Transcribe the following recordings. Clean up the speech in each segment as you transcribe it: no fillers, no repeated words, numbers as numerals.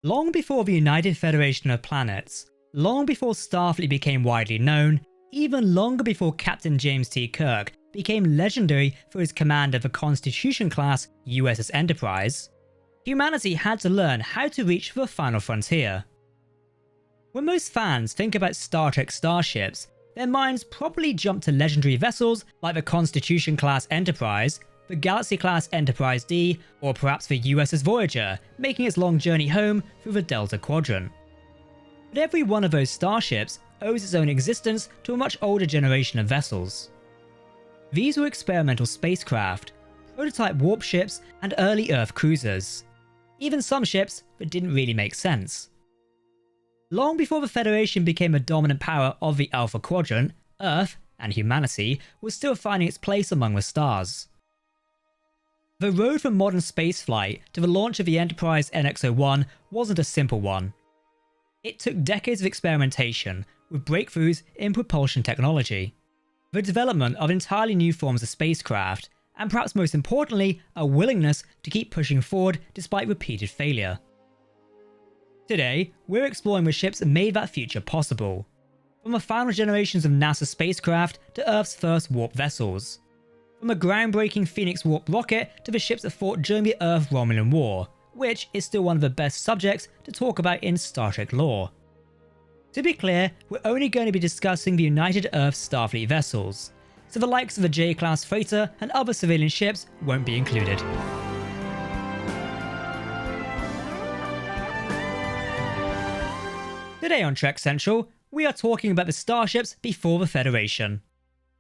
Long before the United Federation of Planets, long before Starfleet became widely known, even longer before Captain James T. Kirk became legendary for his command of the Constitution-class USS Enterprise, humanity had to learn how to reach the final frontier. When most fans think about Star Trek starships, their minds probably jump to legendary vessels like the Constitution-class Enterprise, the Galaxy-class Enterprise D, or perhaps the USS Voyager, making its long journey home through the Delta Quadrant. But every one of those starships owes its own existence to a much older generation of vessels. These were experimental spacecraft, prototype warp ships, and early Earth cruisers. Even some ships that didn't really make sense. Long before the Federation became a dominant power of the Alpha Quadrant, Earth, and humanity, was still finding its place among the stars. The road from modern spaceflight to the launch of the Enterprise NX-01 wasn't a simple one. It took decades of experimentation, with breakthroughs in propulsion technology, the development of entirely new forms of spacecraft, and perhaps most importantly, a willingness to keep pushing forward despite repeated failure. Today, we're exploring the ships that made that future possible, from the final generations of NASA spacecraft to Earth's first warp vessels, from the groundbreaking Phoenix warp rocket to the ships that fought during the Earth-Romulan War, which is still one of the best subjects to talk about in Star Trek lore. To be clear, we're only going to be discussing the United Earth Starfleet vessels, so the likes of the J-class freighter and other civilian ships won't be included. Today on Trek Central, we are talking about the starships before the Federation.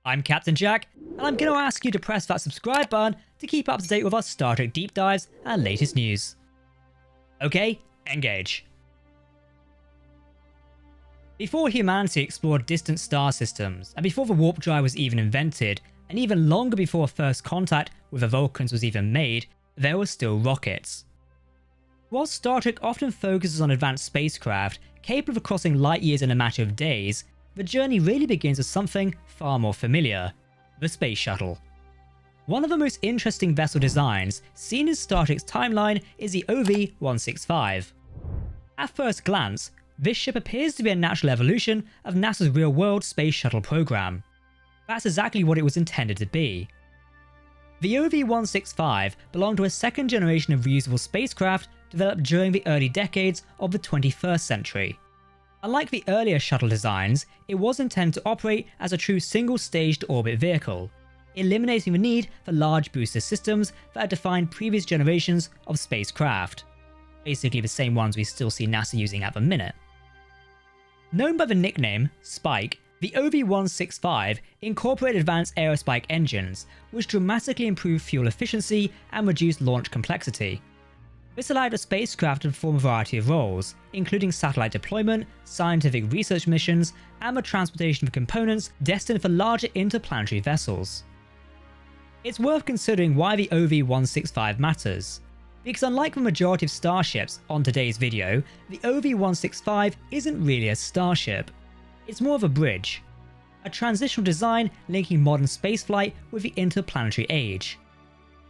I'm Captain Jack, and I'm going to ask you to press that subscribe button to keep up to date with our Star Trek deep dives and latest news. Okay, engage. Before humanity explored distant star systems, and before the warp drive was even invented, and even longer before first contact with the Vulcans was even made, there were still rockets. While Star Trek often focuses on advanced spacecraft capable of crossing light years in a matter of days, the journey really begins with something far more familiar: the Space Shuttle. One of the most interesting vessel designs seen in Star Trek's timeline is the OV-165. At first glance, this ship appears to be a natural evolution of NASA's real-world Space Shuttle program. That's exactly what it was intended to be. The OV-165 belonged to a second generation of reusable spacecraft developed during the early decades of the 21st century. Unlike the earlier shuttle designs, it was intended to operate as a true single-staged orbit vehicle, eliminating the need for large booster systems that had defined previous generations of spacecraft. Basically the same ones we still see NASA using at the minute. Known by the nickname Spike, the OV-165 incorporated advanced aerospike engines, which dramatically improved fuel efficiency and reduced launch complexity. This allowed the spacecraft to perform a variety of roles, including satellite deployment, scientific research missions, and the transportation of components destined for larger interplanetary vessels. It's worth considering why the OV-165 matters, because unlike the majority of starships on today's video, the OV-165 isn't really a starship. It's more of a bridge, a transitional design linking modern spaceflight with the interplanetary age.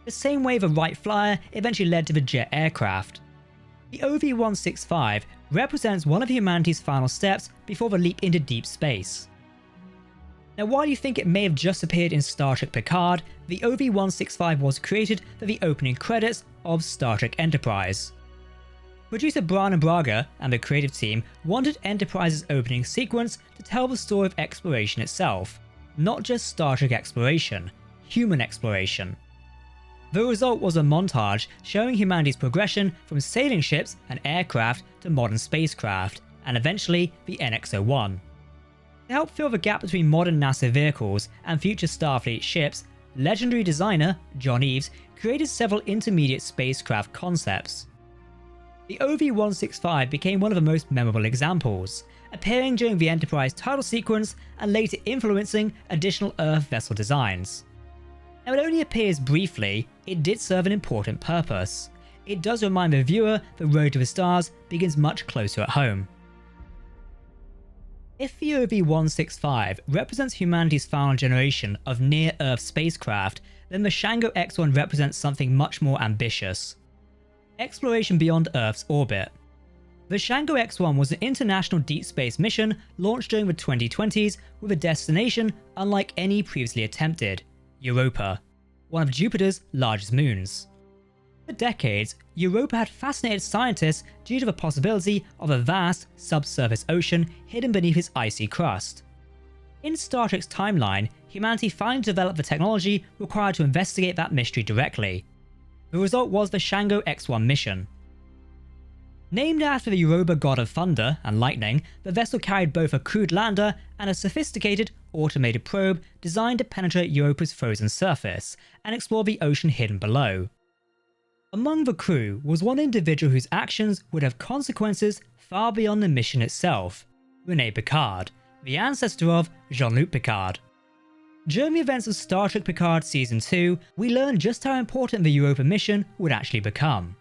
The same way the Wright Flyer eventually led to the jet aircraft. The OV-165 represents one of humanity's final steps before the leap into deep space. Now, while you think it may have just appeared in Star Trek Picard, the OV-165 was created for the opening credits of Star Trek Enterprise. Producer Brian Braga and the creative team wanted Enterprise's opening sequence to tell the story of exploration itself, not just Star Trek exploration, human exploration. The result was a montage showing humanity's progression from sailing ships and aircraft to modern spacecraft, and eventually the NX-01. To help fill the gap between modern NASA vehicles and future Starfleet ships, legendary designer John Eaves created several intermediate spacecraft concepts. The OV-165 became one of the most memorable examples, appearing during the Enterprise title sequence and later influencing additional Earth vessel designs. Now, it only appears briefly, it did serve an important purpose. It does remind the viewer the road to the stars begins much closer at home. If the OV-165 represents humanity's final generation of near-Earth spacecraft, then the Shango X-1 represents something much more ambitious: exploration beyond Earth's orbit. The Shango X-1 was an international deep space mission launched during the 2020s with a destination unlike any previously attempted: Europa, one of Jupiter's largest moons. For decades, Europa had fascinated scientists due to the possibility of a vast subsurface ocean hidden beneath its icy crust. In Star Trek's timeline, humanity finally developed the technology required to investigate that mystery directly. The result was the Shango X-1 mission. Named after the Yoruba god of thunder and lightning, the vessel carried both a crewed lander and a sophisticated, automated probe designed to penetrate Europa's frozen surface and explore the ocean hidden below. Among the crew was one individual whose actions would have consequences far beyond the mission itself: Rene Picard, the ancestor of Jean-Luc Picard. During the events of Star Trek Picard Season 2, we learned just how important the Europa mission would actually become.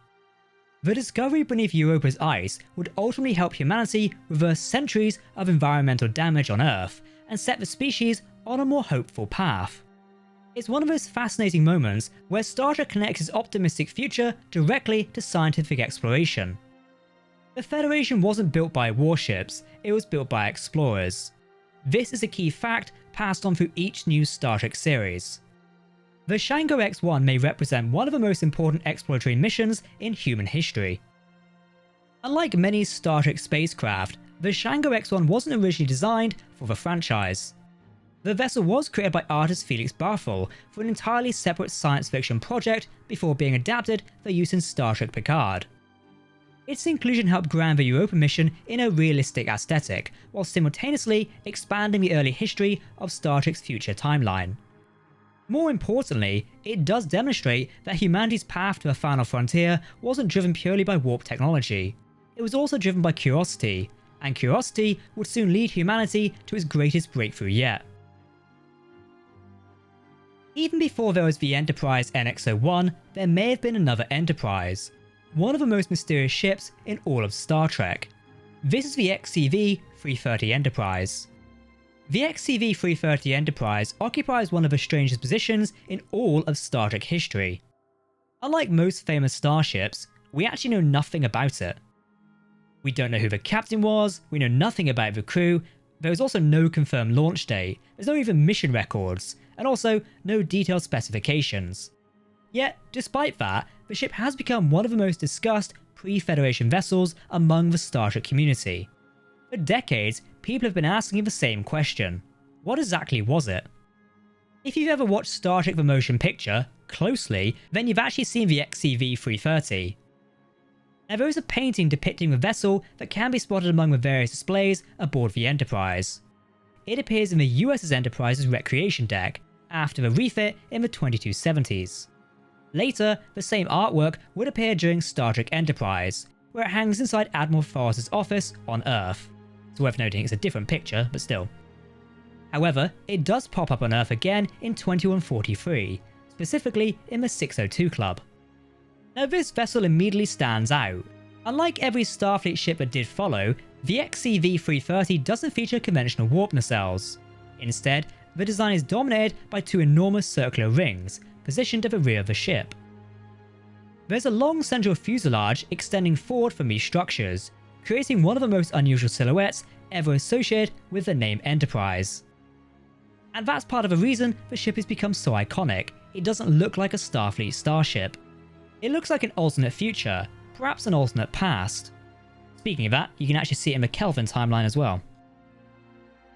The discovery beneath Europa's ice would ultimately help humanity reverse centuries of environmental damage on Earth and set the species on a more hopeful path. It's one of those fascinating moments where Star Trek connects its optimistic future directly to scientific exploration. The Federation wasn't built by warships, it was built by explorers. This is a key fact passed on through each new Star Trek series. The Shango X-1 may represent one of the most important exploratory missions in human history. Unlike many Star Trek spacecraft, the Shango X-1 wasn't originally designed for the franchise. The vessel was created by artist Felix Barthel for an entirely separate science fiction project before being adapted for use in Star Trek Picard. Its inclusion helped ground the Europa mission in a realistic aesthetic, while simultaneously expanding the early history of Star Trek's future timeline. More importantly, it does demonstrate that humanity's path to the final frontier wasn't driven purely by warp technology. It was also driven by curiosity, and curiosity would soon lead humanity to its greatest breakthrough yet. Even before there was the Enterprise NX-01, there may have been another Enterprise, one of the most mysterious ships in all of Star Trek. This is the XCV-330 Enterprise. The XCV-330 Enterprise occupies one of the strangest positions in all of Star Trek history. Unlike most famous starships, we actually know nothing about it. We don't know who the captain was, we know nothing about the crew, there is also no confirmed launch date, there's no even mission records, and also no detailed specifications. Yet, despite that, the ship has become one of the most discussed pre-Federation vessels among the Star Trek community. For decades, people have been asking the same question: what exactly was it? If you've ever watched Star Trek the Motion Picture closely, then you've actually seen the XCV-330. Now there is a painting depicting the vessel that can be spotted among the various displays aboard the Enterprise. It appears in the USS Enterprise's recreation deck, after the refit in the 2270s. Later, the same artwork would appear during Star Trek Enterprise, where it hangs inside Admiral Forrest's office on Earth. It's worth noting it's a different picture, but still. However, it does pop up on Earth again in 2143, specifically in the 602 Club. Now this vessel immediately stands out. Unlike every Starfleet ship that did follow, the XCV-330 doesn't feature conventional warp nacelles. Instead, the design is dominated by two enormous circular rings, positioned at the rear of the ship. There's a long central fuselage extending forward from these structures, creating one of the most unusual silhouettes ever associated with the name Enterprise. And that's part of the reason the ship has become so iconic. It doesn't look like a Starfleet starship. It looks like an alternate future, perhaps an alternate past. Speaking of that, you can actually see it in the Kelvin timeline as well.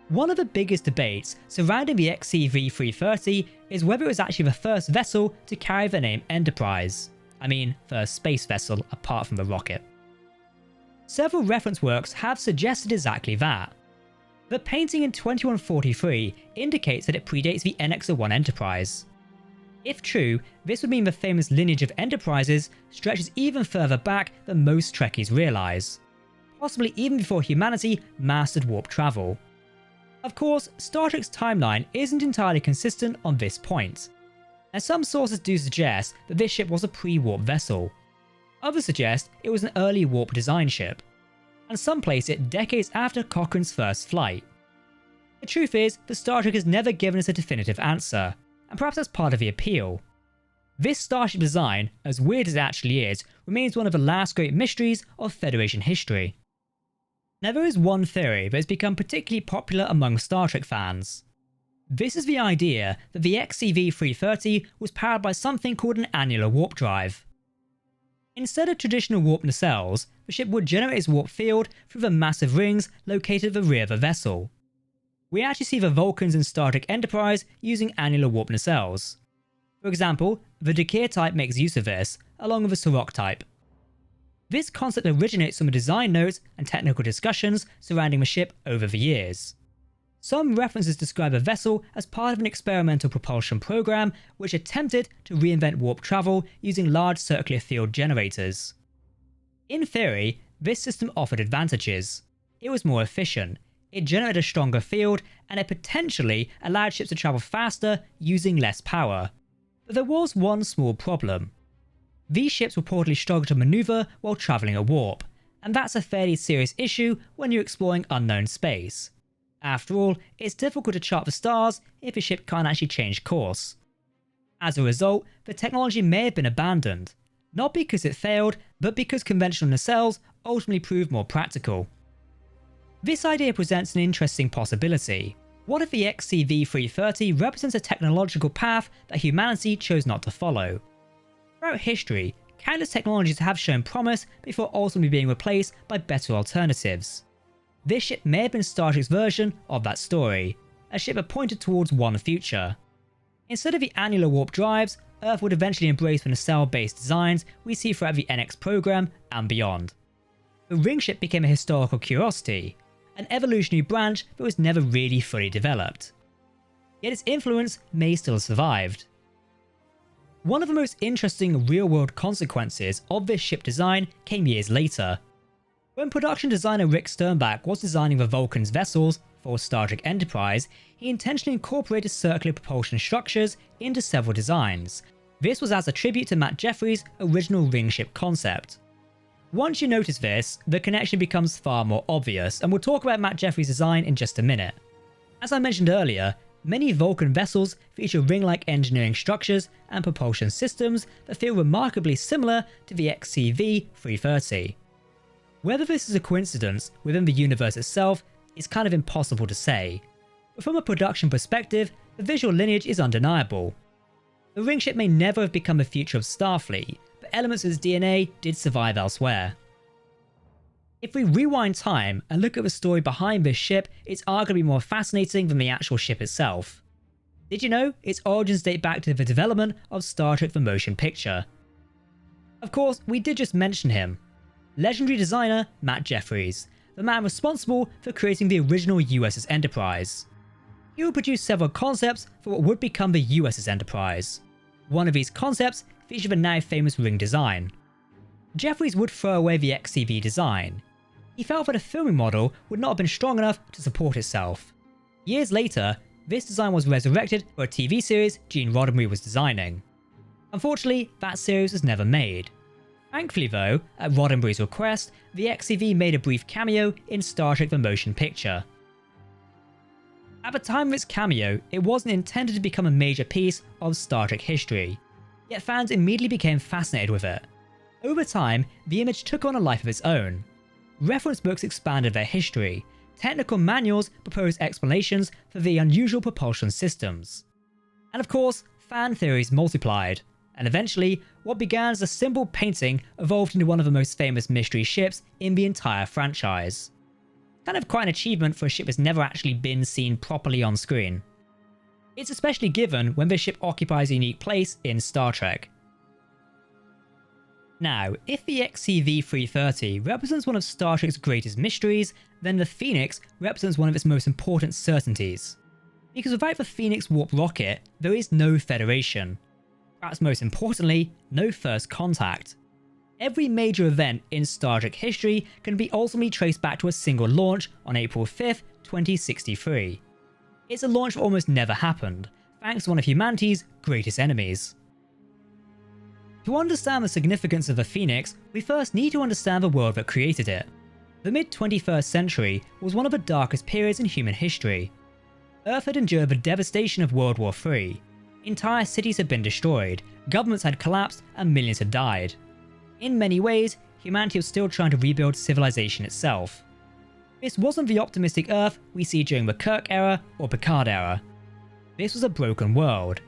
One of the biggest debates surrounding the XCV-330 is whether it was actually the first vessel to carry the name Enterprise. I mean, first space vessel apart from the rocket. Several reference works have suggested exactly that. The painting in 2143 indicates that it predates the NX-01 Enterprise. If true, this would mean the famous lineage of Enterprises stretches even further back than most Trekkies realise, possibly even before humanity mastered warp travel. Of course, Star Trek's timeline isn't entirely consistent on this point, and some sources do suggest that this ship was a pre-warp vessel. Others suggest it was an early warp design ship, and some place it decades after Cochrane's first flight. The truth is that Star Trek has never given us a definitive answer, and perhaps that's part of the appeal. This starship design, as weird as it actually is, remains one of the last great mysteries of Federation history. Now there is one theory that has become particularly popular among Star Trek fans. This is the idea that the XCV-330 was powered by something called an annular warp drive. Instead of traditional warp nacelles, the ship would generate its warp field through the massive rings located at the rear of the vessel. We actually see the Vulcans in Star Trek Enterprise using annular warp nacelles. For example, the Dakir type makes use of this, along with the Sirocc type. This concept originates from the design notes and technical discussions surrounding the ship over the years. Some references describe the vessel as part of an experimental propulsion program which attempted to reinvent warp travel using large circular field generators. In theory, this system offered advantages. It was more efficient, it generated a stronger field, and it potentially allowed ships to travel faster using less power. But there was one small problem. These ships reportedly struggled to maneuver while travelling at warp, and that's a fairly serious issue when you're exploring unknown space. After all, it's difficult to chart the stars if a ship can't actually change course. As a result, the technology may have been abandoned, not because it failed, but because conventional nacelles ultimately proved more practical. This idea presents an interesting possibility. What if the XCV-330 represents a technological path that humanity chose not to follow? Throughout history, countless technologies have shown promise before ultimately being replaced by better alternatives. This ship may have been Star Trek's version of that story, a ship that pointed towards one future. Instead of the annular warp drives, Earth would eventually embrace the nacelle-based designs we see throughout the NX program and beyond. The ring ship became a historical curiosity, an evolutionary branch that was never really fully developed. Yet its influence may still have survived. One of the most interesting real-world consequences of this ship design came years later. When production designer Rick Sternbach was designing the Vulcan's vessels for Star Trek Enterprise, he intentionally incorporated circular propulsion structures into several designs. This was as a tribute to Matt Jeffries' original ring ship concept. Once you notice this, the connection becomes far more obvious, and we'll talk about Matt Jeffries' design in just a minute. As I mentioned earlier, many Vulcan vessels feature ring-like engineering structures and propulsion systems that feel remarkably similar to the XCV-330. Whether this is a coincidence within the universe itself is kind of impossible to say, but from a production perspective, the visual lineage is undeniable. The ring ship may never have become the future of Starfleet, but elements of its DNA did survive elsewhere. If we rewind time and look at the story behind this ship, it's arguably more fascinating than the actual ship itself. Did you know its origins date back to the development of Star Trek the Motion Picture? Of course, we did just mention him. Legendary designer Matt Jeffries, the man responsible for creating the original USS Enterprise. He would produce several concepts for what would become the USS Enterprise. One of these concepts featured the now famous ring design. Jeffries would throw away the XCV design. He felt that a filming model would not have been strong enough to support itself. Years later, this design was resurrected for a TV series Gene Roddenberry was designing. Unfortunately, that series was never made. Thankfully though, at Roddenberry's request, the XCV made a brief cameo in Star Trek the Motion Picture. At the time of its cameo, it wasn't intended to become a major piece of Star Trek history, yet fans immediately became fascinated with it. Over time, the image took on a life of its own. Reference books expanded their history, technical manuals proposed explanations for the unusual propulsion systems. And of course, fan theories multiplied. And eventually, what began as a simple painting evolved into one of the most famous mystery ships in the entire franchise. Kind of quite an achievement for a ship that's never actually been seen properly on screen. It's especially given when this ship occupies a unique place in Star Trek. Now, if the XCV-330 represents one of Star Trek's greatest mysteries, then the Phoenix represents one of its most important certainties. Because without the Phoenix warp rocket, there is no Federation. Perhaps most importantly, no first contact. Every major event in Star Trek history can be ultimately traced back to a single launch on April 5th, 2063. It's a launch that almost never happened, thanks to one of humanity's greatest enemies. To understand the significance of the Phoenix, we first need to understand the world that created it. The mid-21st century was one of the darkest periods in human history. Earth had endured the devastation of World War III. Entire cities had been destroyed, governments had collapsed, and millions had died. In many ways, humanity was still trying to rebuild civilization itself. This wasn't the optimistic Earth we see during the Kirk era or Picard era. This was a broken world.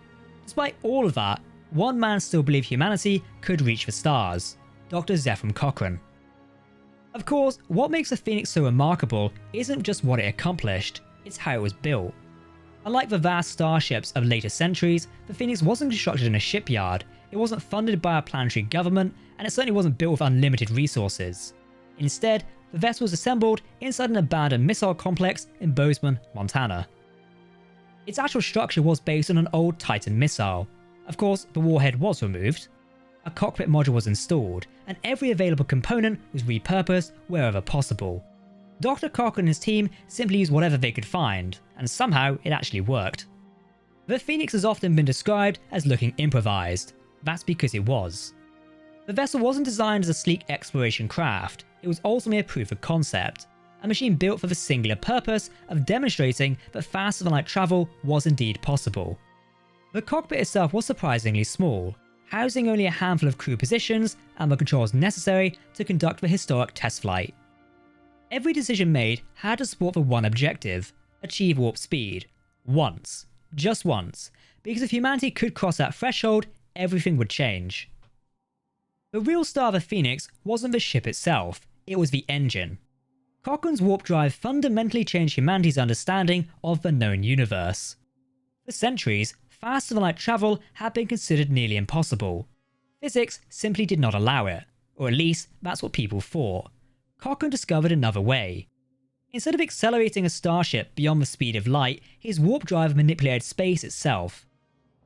Despite all of that, one man still believed humanity could reach the stars, Dr. Zefram Cochrane. Of course, what makes the Phoenix so remarkable isn't just what it accomplished, it's how it was built. Unlike the vast starships of later centuries, the Phoenix wasn't constructed in a shipyard, it wasn't funded by a planetary government, and it certainly wasn't built with unlimited resources. Instead, the vessel was assembled inside an abandoned missile complex in Bozeman, Montana. Its actual structure was based on an old Titan missile. Of course, the warhead was removed. A cockpit module was installed, and every available component was repurposed wherever possible. Dr. Cochrane and his team simply used whatever they could find, and somehow it actually worked. The Phoenix has often been described as looking improvised. That's because it was. The vessel wasn't designed as a sleek exploration craft, it was ultimately a proof of concept, a machine built for the singular purpose of demonstrating that faster-than-light travel was indeed possible. The cockpit itself was surprisingly small, housing only a handful of crew positions and the controls necessary to conduct the historic test flight. Every decision made had to support the one objective: achieve warp speed. Once. Just once. Because if humanity could cross that threshold, everything would change. The real star of the Phoenix wasn't the ship itself, it was the engine. Cochrane's warp drive fundamentally changed humanity's understanding of the known universe. For centuries, faster-than-light travel had been considered nearly impossible. Physics simply did not allow it, or at least that's what people thought. Cochrane discovered another way. Instead of accelerating a starship beyond the speed of light, his warp drive manipulated space itself.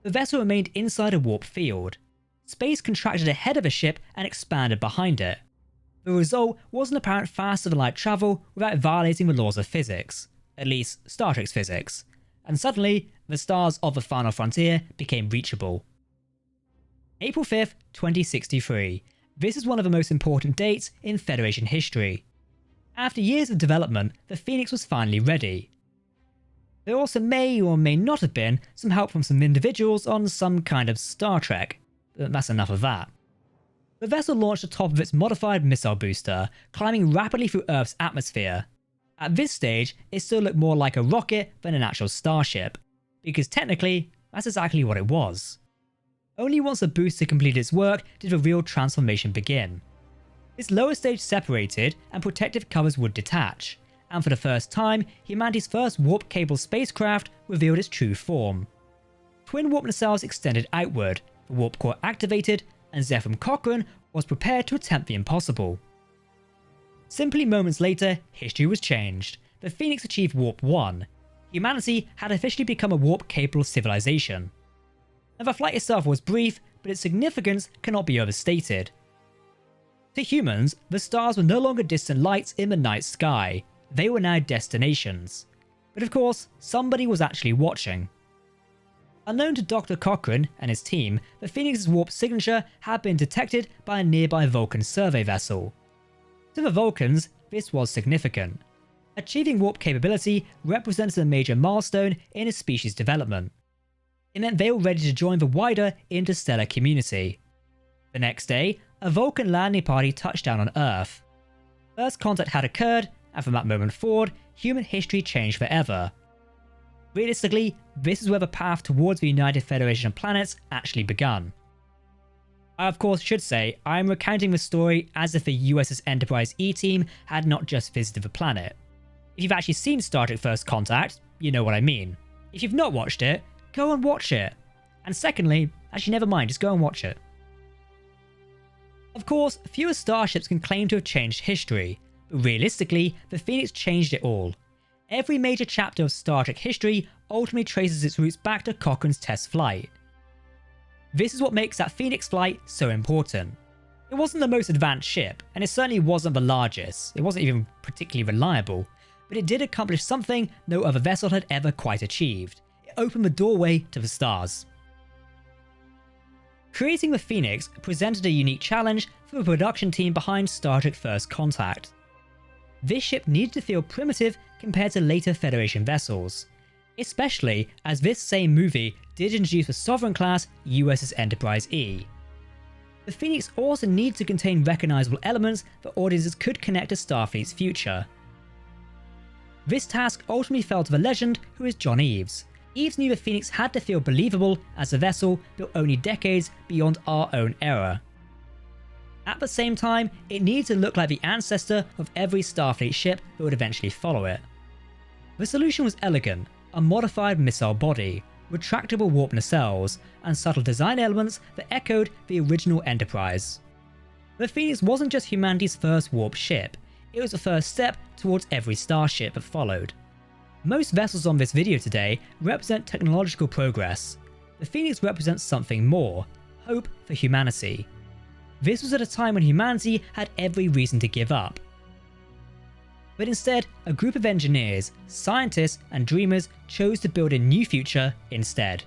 The vessel remained inside a warp field. Space contracted ahead of the ship and expanded behind it. The result was an apparent faster-than-light travel without violating the laws of physics, at least Star Trek's physics, and suddenly, the stars of the final frontier became reachable. April 5th, 2063. This is one of the most important dates in Federation history. After years of development, the Phoenix was finally ready. There also may or may not have been some help from some individuals on some kind of Star Trek, but that's enough of that. The vessel launched atop of its modified missile booster, climbing rapidly through Earth's atmosphere. At this stage, it still looked more like a rocket than an actual starship, because technically, that's exactly what it was. Only once the booster completed its work did the real transformation begin. Its lower stage separated and protective covers would detach, and for the first time, humanity's first warp-capable spacecraft revealed its true form. Twin warp nacelles extended outward, the warp core activated, and Zefram Cochrane was prepared to attempt the impossible. Simply moments later, history was changed. The Phoenix achieved Warp 1. Humanity had officially become a warp-capable civilization. And the flight itself was brief, but its significance cannot be overstated. To humans, the stars were no longer distant lights in the night sky. They were now destinations. But of course, somebody was actually watching. Unknown to Dr. Cochrane and his team, the Phoenix's warp signature had been detected by a nearby Vulcan survey vessel. To the Vulcans, this was significant. Achieving warp capability represented a major milestone in a species' development. It meant they were ready to join the wider interstellar community. The next day, a Vulcan landing party touched down on Earth. First contact had occurred, and from that moment forward, human history changed forever. Realistically, this is where the path towards the United Federation of Planets actually begun. I of course should say, I am recounting the story as if the USS Enterprise E-Team had not just visited the planet. If you've actually seen Star Trek First Contact, you know what I mean. If you've not watched it, go and watch it. And secondly, actually never mind, just go and watch it. Of course, fewer starships can claim to have changed history, but realistically, the Phoenix changed it all. Every major chapter of Star Trek history ultimately traces its roots back to Cochrane's test flight. This is what makes that Phoenix flight so important. It wasn't the most advanced ship, and it certainly wasn't the largest, it wasn't even particularly reliable, but it did accomplish something no other vessel had ever quite achieved. It opened the doorway to the stars. Creating the Phoenix presented a unique challenge for the production team behind Star Trek First Contact. This ship needed to feel primitive compared to later Federation vessels, especially as this same movie did introduce the Sovereign-class USS Enterprise E. The Phoenix also needed to contain recognizable elements that audiences could connect to Starfleet's future. This task ultimately fell to the legend who is John Eves. Eves knew the Phoenix had to feel believable as a vessel built only decades beyond our own era. At the same time, it needed to look like the ancestor of every Starfleet ship that would eventually follow it. The solution was elegant: a modified missile body, retractable warp nacelles, and subtle design elements that echoed the original Enterprise. The Phoenix wasn't just humanity's first warp ship, it was the first step towards every starship that followed. Most vessels on this video today represent technological progress. The Phoenix represents something more: hope for humanity. This was at a time when humanity had every reason to give up. But instead, a group of engineers, scientists, and dreamers chose to build a new future instead.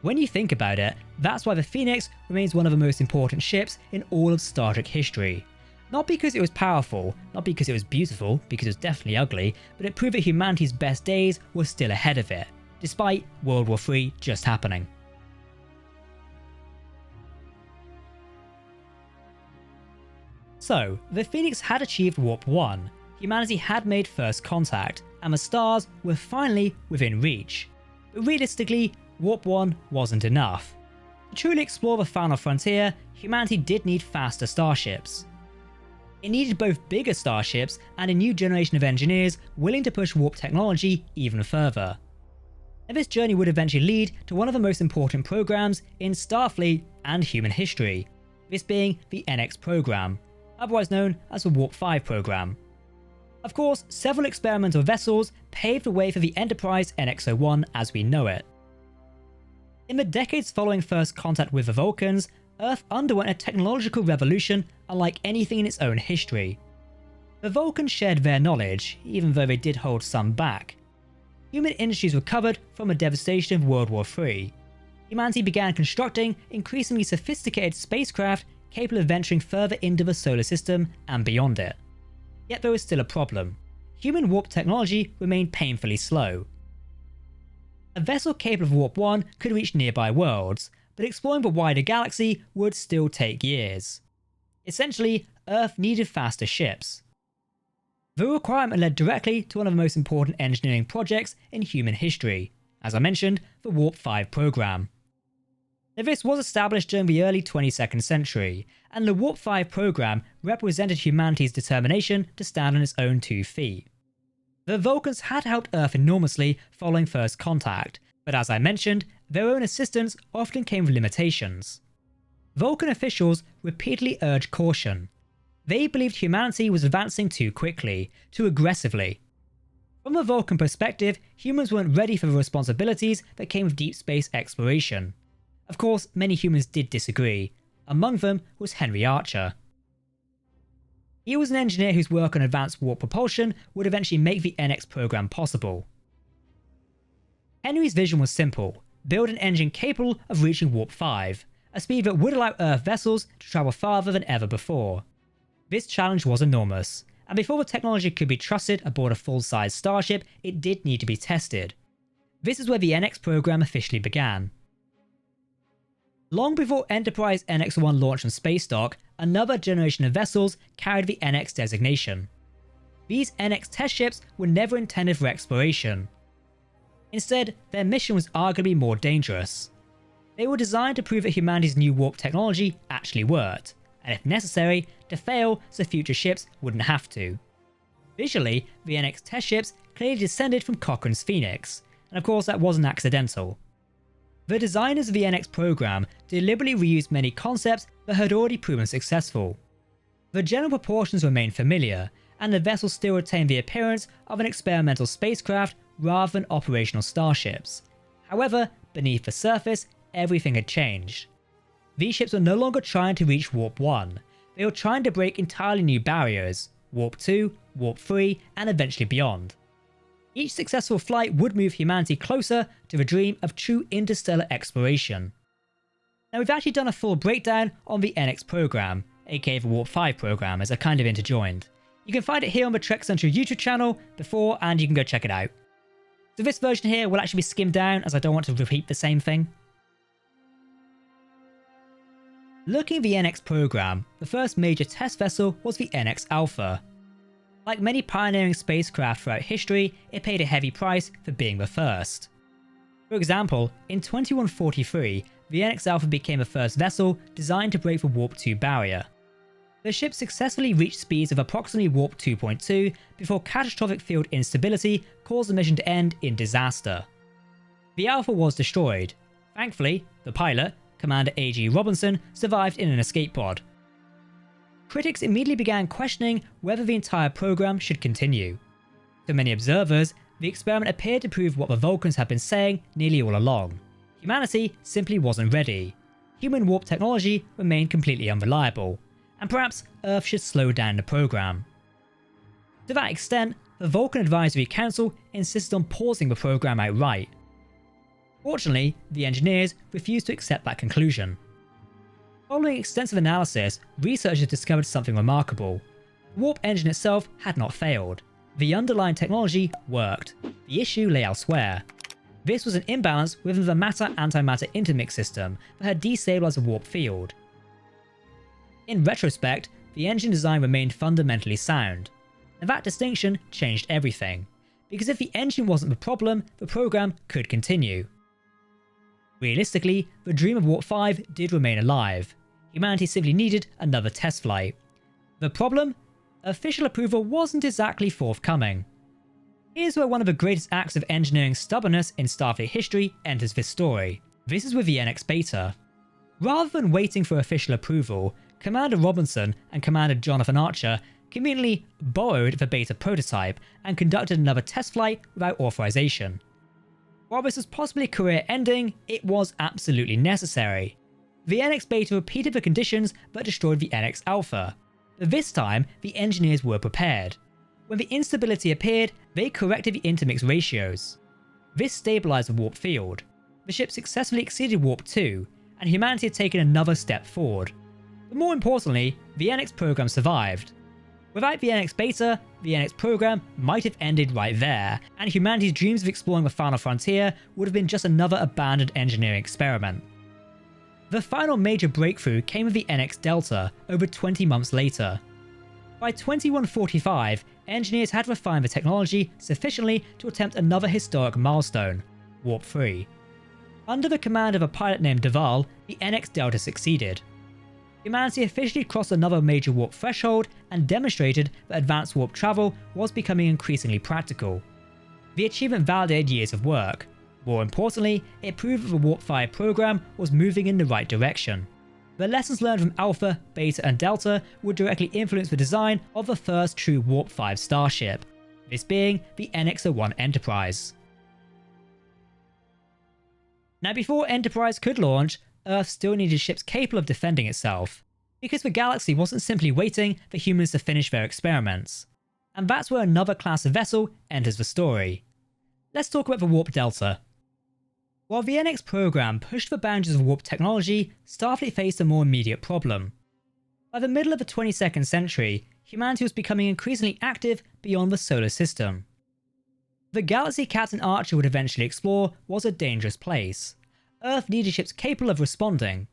When you think about it, that's why the Phoenix remains one of the most important ships in all of Star Trek history. Not because it was powerful, not because it was beautiful, because it was definitely ugly, but it proved that humanity's best days were still ahead of it, despite World War III just happening. So, the Phoenix had achieved Warp 1, humanity had made first contact, and the stars were finally within reach. But realistically, Warp 1 wasn't enough. To truly explore the final frontier, humanity did need faster starships. It needed both bigger starships and a new generation of engineers willing to push warp technology even further. And this journey would eventually lead to one of the most important programs in Starfleet and human history, this being the NX program, otherwise known as the Warp 5 program. Of course, several experimental vessels paved the way for the Enterprise NX-01 as we know it. In the decades following first contact with the Vulcans, Earth underwent a technological revolution unlike anything in its own history. The Vulcans shared their knowledge, even though they did hold some back. Human industries recovered from the devastation of World War III. Humanity began constructing increasingly sophisticated spacecraft capable of venturing further into the solar system and beyond it. Yet there was still a problem. Human warp technology remained painfully slow. A vessel capable of Warp 1 could reach nearby worlds, but exploring the wider galaxy would still take years. Essentially, Earth needed faster ships. The requirement led directly to one of the most important engineering projects in human history, as I mentioned, the Warp 5 program. Now, this was established during the early 22nd century, and the Warp 5 program represented humanity's determination to stand on its own 2 feet. The Vulcans had helped Earth enormously following first contact, but as I mentioned, their own assistance often came with limitations. Vulcan officials repeatedly urged caution. They believed humanity was advancing too quickly, too aggressively. From a Vulcan perspective, humans weren't ready for the responsibilities that came with deep space exploration. Of course, many humans did disagree. Among them was Henry Archer. He was an engineer whose work on advanced warp propulsion would eventually make the NX program possible. Henry's vision was simple: build an engine capable of reaching Warp 5, a speed that would allow Earth vessels to travel farther than ever before. This challenge was enormous, and before the technology could be trusted aboard a full-size starship, it did need to be tested. This is where the NX program officially began. Long before Enterprise NX-01 launched from space dock, another generation of vessels carried the NX designation. These NX test ships were never intended for exploration. Instead, their mission was arguably more dangerous. They were designed to prove that humanity's new warp technology actually worked, and if necessary, to fail so future ships wouldn't have to. Visually, the NX test ships clearly descended from Cochrane's Phoenix, and of course that wasn't accidental. The designers of the NX program deliberately reused many concepts that had already proven successful. The general proportions remained familiar, and the vessel still retained the appearance of an experimental spacecraft rather than operational starships. However, beneath the surface, everything had changed. These ships were no longer trying to reach Warp 1, they were trying to break entirely new barriers: Warp 2, Warp 3, and eventually beyond. Each successful flight would move humanity closer to the dream of true interstellar exploration. Now, we've actually done a full breakdown on the NX program, aka the Warp 5 program, as they're kind of interjoined. You can find it here on the Trek Central YouTube channel before, and you can go check it out. So this version here will actually be skimmed down as I don't want to repeat the same thing. Looking at the NX program, the first major test vessel was the NX Alpha. Like many pioneering spacecraft throughout history, it paid a heavy price for being the first. For example, in 2143, the NX Alpha became the first vessel designed to break the Warp 2 barrier. The ship successfully reached speeds of approximately Warp 2.2 before catastrophic field instability caused the mission to end in disaster. The Alpha was destroyed. Thankfully, the pilot, Commander A.G. Robinson, survived in an escape pod. Critics immediately began questioning whether the entire program should continue. To many observers, the experiment appeared to prove what the Vulcans had been saying nearly all along. Humanity simply wasn't ready. Human warp technology remained completely unreliable, and perhaps Earth should slow down the program. To that extent, the Vulcan Advisory Council insisted on pausing the program outright. Fortunately, the engineers refused to accept that conclusion. Following extensive analysis, researchers discovered something remarkable. The warp engine itself had not failed. The underlying technology worked. The issue lay elsewhere. This was an imbalance within the matter-antimatter intermix system that had destabilized the warp field. In retrospect, the engine design remained fundamentally sound, and that distinction changed everything, because if the engine wasn't the problem, the program could continue. Realistically, the dream of Warp 5 did remain alive. Humanity simply needed another test flight. The problem? Official approval wasn't exactly forthcoming. Here's where one of the greatest acts of engineering stubbornness in Starfleet history enters this story. This is with the NX Beta. Rather than waiting for official approval, Commander Robinson and Commander Jonathan Archer conveniently borrowed the Beta prototype and conducted another test flight without authorization. While this was possibly career-ending, it was absolutely necessary. The NX Beta repeated the conditions but destroyed the NX Alpha. But this time, the engineers were prepared. When the instability appeared, they corrected the intermix ratios. This stabilized the warp field. The ship successfully exceeded Warp 2, and humanity had taken another step forward. But more importantly, the NX program survived. Without the NX Beta, the NX program might have ended right there, and humanity's dreams of exploring the final frontier would have been just another abandoned engineering experiment. The final major breakthrough came with the NX Delta over 20 months later. By 2145, engineers had refined the technology sufficiently to attempt another historic milestone, Warp 3. Under the command of a pilot named Duval, the NX Delta succeeded. Humanity officially crossed another major warp threshold and demonstrated that advanced warp travel was becoming increasingly practical. The achievement validated years of work. More importantly, it proved that the Warp 5 program was moving in the right direction. The lessons learned from Alpha, Beta and Delta would directly influence the design of the first true Warp 5 starship, this being the NX-01 Enterprise. Now before Enterprise could launch, Earth still needed ships capable of defending itself, because the galaxy wasn't simply waiting for humans to finish their experiments. And that's where another class of vessel enters the story. Let's talk about the Warp Delta. While the NX program pushed the boundaries of warp technology, Starfleet faced a more immediate problem. By the middle of the 22nd century, humanity was becoming increasingly active beyond the solar system. The galaxy Captain Archer would eventually explore was a dangerous place. Earth needed ships capable of responding.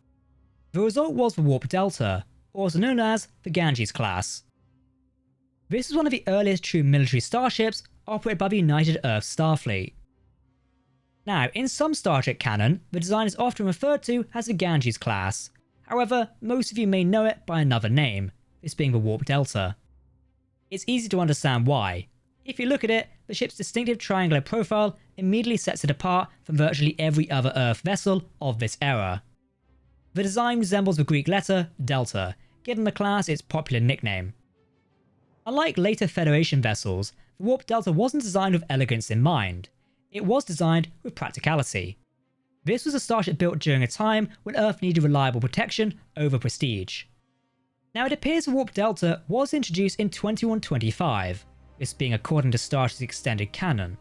The result was the Warp Delta, also known as the Ganges-Class. This was one of the earliest true military starships operated by the United Earth Starfleet. Now, in some Star Trek canon, the design is often referred to as the Ganges-Class. However, most of you may know it by another name, this being the Warp Delta. It's easy to understand why. If you look at it, the ship's distinctive triangular profile immediately sets it apart from virtually every other Earth vessel of this era. The design resembles the Greek letter Delta, giving the class its popular nickname. Unlike later Federation vessels, the Warp Delta wasn't designed with elegance in mind. It was designed with practicality. This was a starship built during a time when Earth needed reliable protection over prestige. Now it appears the Warp Delta was introduced in 2125, this being according to Starship's extended canon.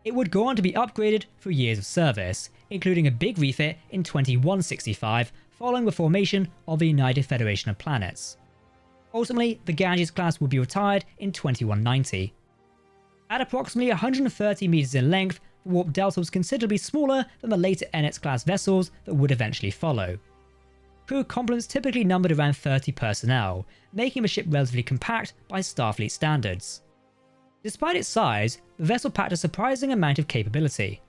It would go on to be upgraded through years of service, including a big refit in 2165 following the formation of the United Federation of Planets. Ultimately, the Ganges-Class would be retired in 2190. At approximately 130 meters in length, the Warp Delta was considerably smaller than the later NX-class vessels that would eventually follow. Crew complements typically numbered around 30 personnel, making the ship relatively compact by Starfleet standards. Despite its size, the vessel packed a surprising amount of capability.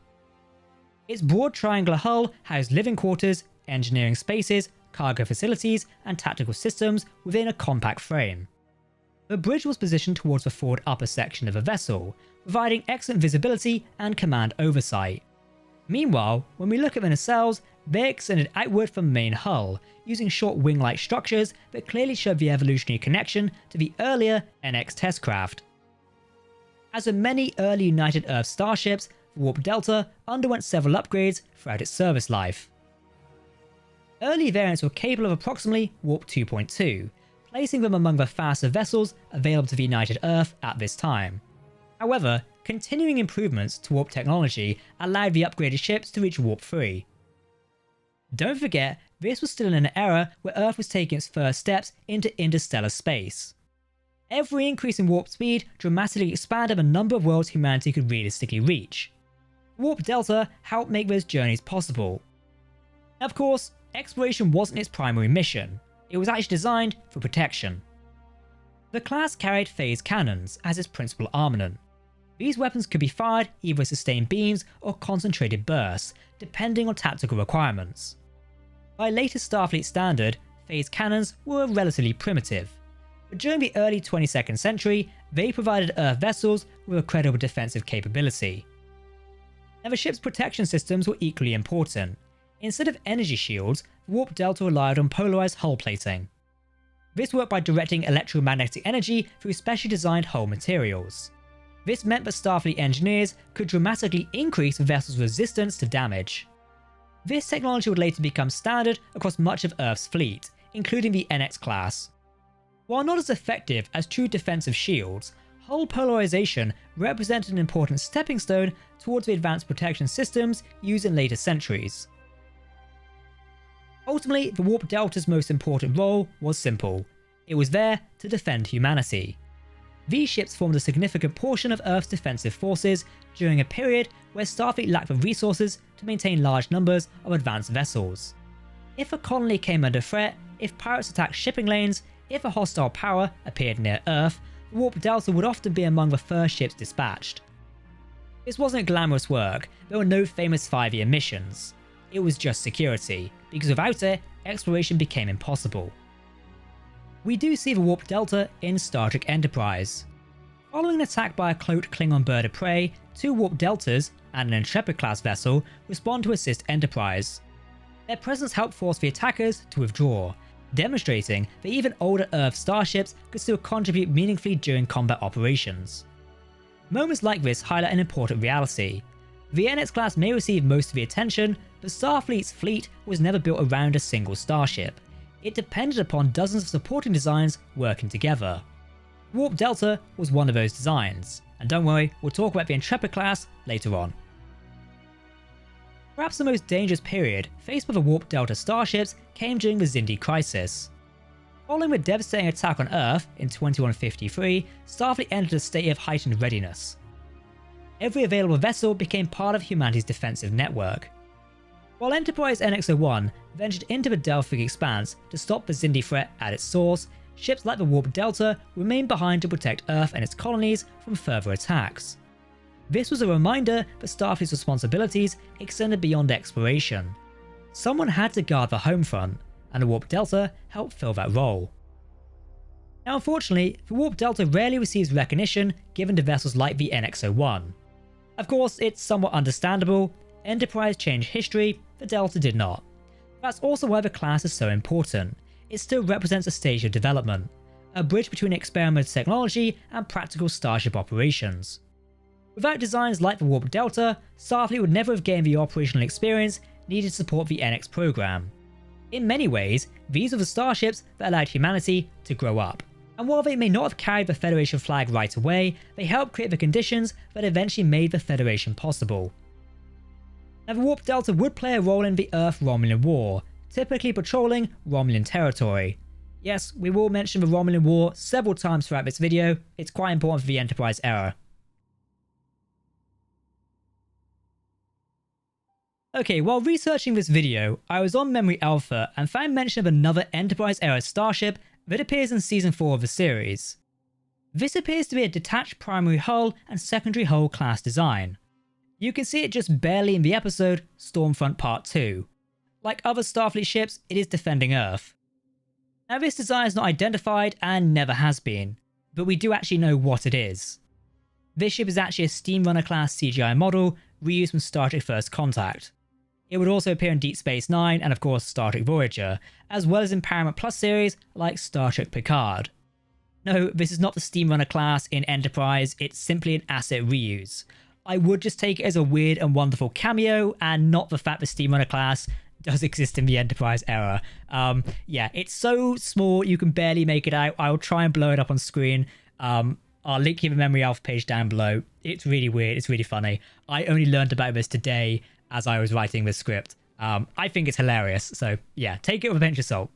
Its broad triangular hull housed living quarters, engineering spaces, cargo facilities, and tactical systems within a compact frame. The bridge was positioned towards the forward upper section of the vessel, providing excellent visibility and command oversight. Meanwhile, when we look at the nacelles, they extended outward from the main hull, using short wing-like structures that clearly showed the evolutionary connection to the earlier NX test craft. As with many early United Earth starships, the Warp Delta underwent several upgrades throughout its service life. Early variants were capable of approximately Warp 2.2, placing them among the faster vessels available to the United Earth at this time. However, continuing improvements to warp technology allowed the upgraded ships to reach Warp 3. Don't forget, this was still in an era where Earth was taking its first steps into interstellar space. Every increase in warp speed dramatically expanded the number of worlds humanity could realistically reach. Warp Delta helped make those journeys possible. Of course, exploration wasn't its primary mission. It was actually designed for protection. The class carried phase cannons as its principal armament. These weapons could be fired either with sustained beams or concentrated bursts, depending on tactical requirements. By latest Starfleet standard, phase cannons were relatively primitive, but during the early 22nd century, they provided Earth vessels with a credible defensive capability. Now, the ship's protection systems were equally important. Instead of energy shields, the Warp Delta relied on polarized hull plating. This worked by directing electromagnetic energy through specially designed hull materials. This meant that Starfleet engineers could dramatically increase the vessel's resistance to damage. This technology would later become standard across much of Earth's fleet, including the NX-Class. While not as effective as true defensive shields, hull polarization represented an important stepping stone towards the advanced protection systems used in later centuries. Ultimately, the Warp Delta's most important role was simple. It was there to defend humanity. These ships formed a significant portion of Earth's defensive forces during a period where Starfleet lacked the resources to maintain large numbers of advanced vessels. If a colony came under threat, if pirates attacked shipping lanes, if a hostile power appeared near Earth, the Warp Delta would often be among the first ships dispatched. This wasn't glamorous work. There were no famous 5-year missions. It was just security, because without it, exploration became impossible. We do see the Warp Delta in Star Trek Enterprise. Following an attack by a cloaked Klingon bird of prey, 2 Warp Deltas and an Intrepid-Class vessel respond to assist Enterprise. Their presence helped force the attackers to withdraw, demonstrating that even older Earth starships could still contribute meaningfully during combat operations. Moments like this highlight an important reality. The NX-Class may receive most of the attention, but Starfleet's fleet was never built around a single starship. It depended upon dozens of supporting designs working together. Warp Delta was one of those designs, and don't worry, we'll talk about the Intrepid-Class later on. Perhaps the most dangerous period faced by the Warp Delta starships came during the Xindi Crisis. Following the devastating attack on Earth in 2153, Starfleet entered a state of heightened readiness. Every available vessel became part of humanity's defensive network. While Enterprise NX-01 ventured into the Delphic Expanse to stop the Xindi threat at its source, ships like the Warp Delta remained behind to protect Earth and its colonies from further attacks. This was a reminder that Starfleet's responsibilities extended beyond exploration. Someone had to guard the home front, and the Warp Delta helped fill that role. Now, unfortunately, the Warp Delta rarely receives recognition given to vessels like the NX-01. Of course, it's somewhat understandable. Enterprise changed history, the Delta did not. That's also why the class is so important. It still represents a stage of development, a bridge between experimental technology and practical starship operations. Without designs like the Warp Delta, Starfleet would never have gained the operational experience needed to support the NX program. In many ways, these are the starships that allowed humanity to grow up. And while they may not have carried the Federation flag right away, they helped create the conditions that eventually made the Federation possible. Now, the Warp Delta would play a role in the Earth-Romulan War, typically patrolling Romulan territory. Yes, we will mention the Romulan War several times throughout this video. It's quite important for the Enterprise era. Okay, while researching this video, I was on Memory Alpha and found mention of another Enterprise-era starship that appears in Season 4 of the series. This appears to be a detached primary hull and secondary hull class design. You can see it just barely in the episode Stormfront Part 2. Like other Starfleet ships, it is defending Earth. Now this design is not identified and never has been, but we do actually know what it is. This ship is actually a Steamrunner-class CGI model reused from Star Trek First Contact. It would also appear in Deep Space Nine and of course Star Trek Voyager, as well as in Paramount Plus series like Star Trek Picard. No, this is not the Steamrunner class in Enterprise, it's simply an asset reuse. I would just take it as a weird and wonderful cameo, and not the fact the Steamrunner class does exist in the Enterprise era. Yeah, it's so small you can barely make it out. I'll try and blow it up on screen. I'll link you the Memory Alpha page down below. It's really weird, it's really funny. I only learned about this today as I was writing this script. I think it's hilarious, so yeah, take it with a pinch of salt.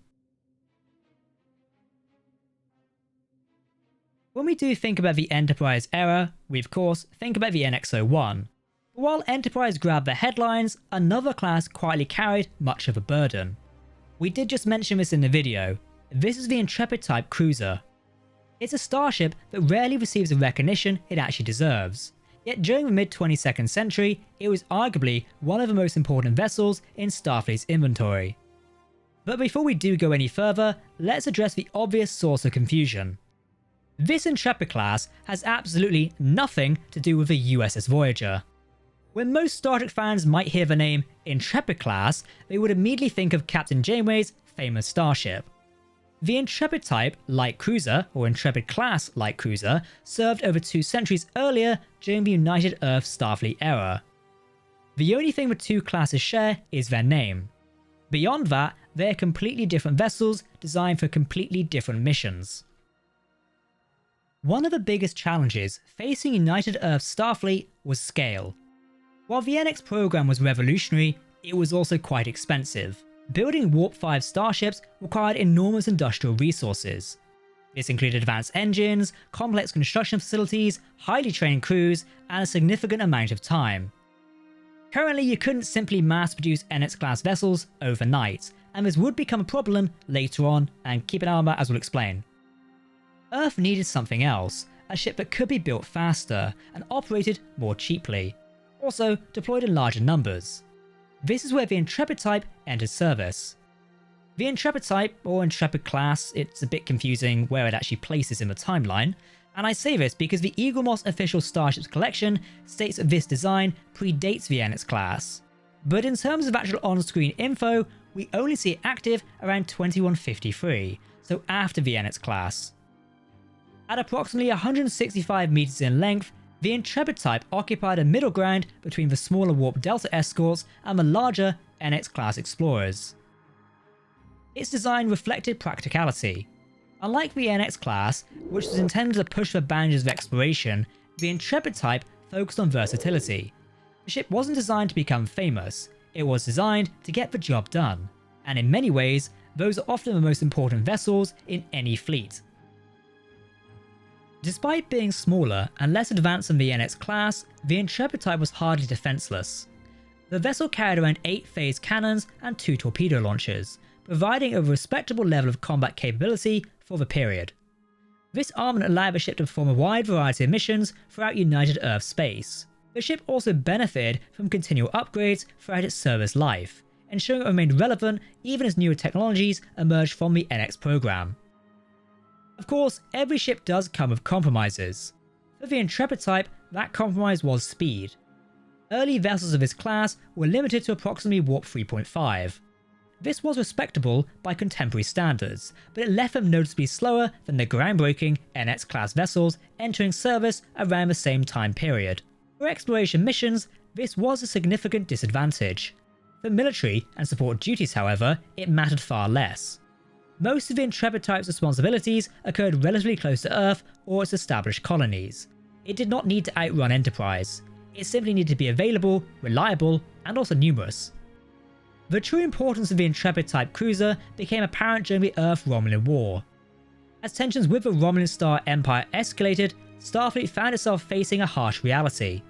When we do think about the Enterprise era, we of course think about the NX-01. But while Enterprise grabbed the headlines, another class quietly carried much of the burden. We did just mention this in the video. This is the Intrepid-Type Cruiser. It's a starship that rarely receives the recognition it actually deserves. Yet during the mid-22nd century, it was arguably one of the most important vessels in Starfleet's inventory. But before we do go any further, let's address the obvious source of confusion. This Intrepid-class has absolutely nothing to do with the USS Voyager. When most Star Trek fans might hear the name Intrepid-class, they would immediately think of Captain Janeway's famous starship. The Intrepid-type light cruiser, or Intrepid-class light cruiser, served over 2 centuries earlier during the United Earth Starfleet era. The only thing the two classes share is their name. Beyond that, they are completely different vessels designed for completely different missions. One of the biggest challenges facing United Earth Starfleet was scale. While the NX program was revolutionary, it was also quite expensive. Building Warp 5 starships required enormous industrial resources. This included advanced engines, complex construction facilities, highly trained crews, and a significant amount of time. Currently, you couldn't simply mass produce NX-class vessels overnight, and this would become a problem later on, and keep an eye on that as we'll explain. Earth needed something else, a ship that could be built faster and operated more cheaply, also deployed in larger numbers. This is where the Intrepid-type entered service. The Intrepid-type, or Intrepid-class, it's a bit confusing where it actually places in the timeline, and I say this because the Eaglemoss official Starships collection states that this design predates the NX-class. But in terms of actual on-screen info, we only see it active around 2153, so after the NX-class. At approximately 165 meters in length, the Intrepid-type occupied a middle ground between the smaller Warp Delta escorts and the larger NX-class explorers. Its design reflected practicality. Unlike the NX-class, which was intended to push the boundaries of exploration, the Intrepid-type focused on versatility. The ship wasn't designed to become famous, it was designed to get the job done, and in many ways, those are often the most important vessels in any fleet. Despite being smaller and less advanced than the NX-class, the Intrepid-type was hardly defenseless. The vessel carried around 8 phased cannons and 2 torpedo launchers, providing a respectable level of combat capability for the period. This armament allowed the ship to perform a wide variety of missions throughout United Earth space. The ship also benefited from continual upgrades throughout its service life, ensuring it remained relevant even as newer technologies emerged from the NX program. Of course, every ship does come with compromises. For the Intrepid-type, that compromise was speed. Early vessels of this class were limited to approximately Warp 3.5. This was respectable by contemporary standards, but it left them noticeably slower than the groundbreaking NX-class vessels entering service around the same time period. For exploration missions, this was a significant disadvantage. For military and support duties, however, it mattered far less. Most of the Intrepid-type's responsibilities occurred relatively close to Earth or its established colonies. It did not need to outrun Enterprise. It simply needed to be available, reliable, and also numerous. The true importance of the Intrepid-type cruiser became apparent during the Earth-Romulan War. As tensions with the Romulan Star Empire escalated, Starfleet found itself facing a harsh reality.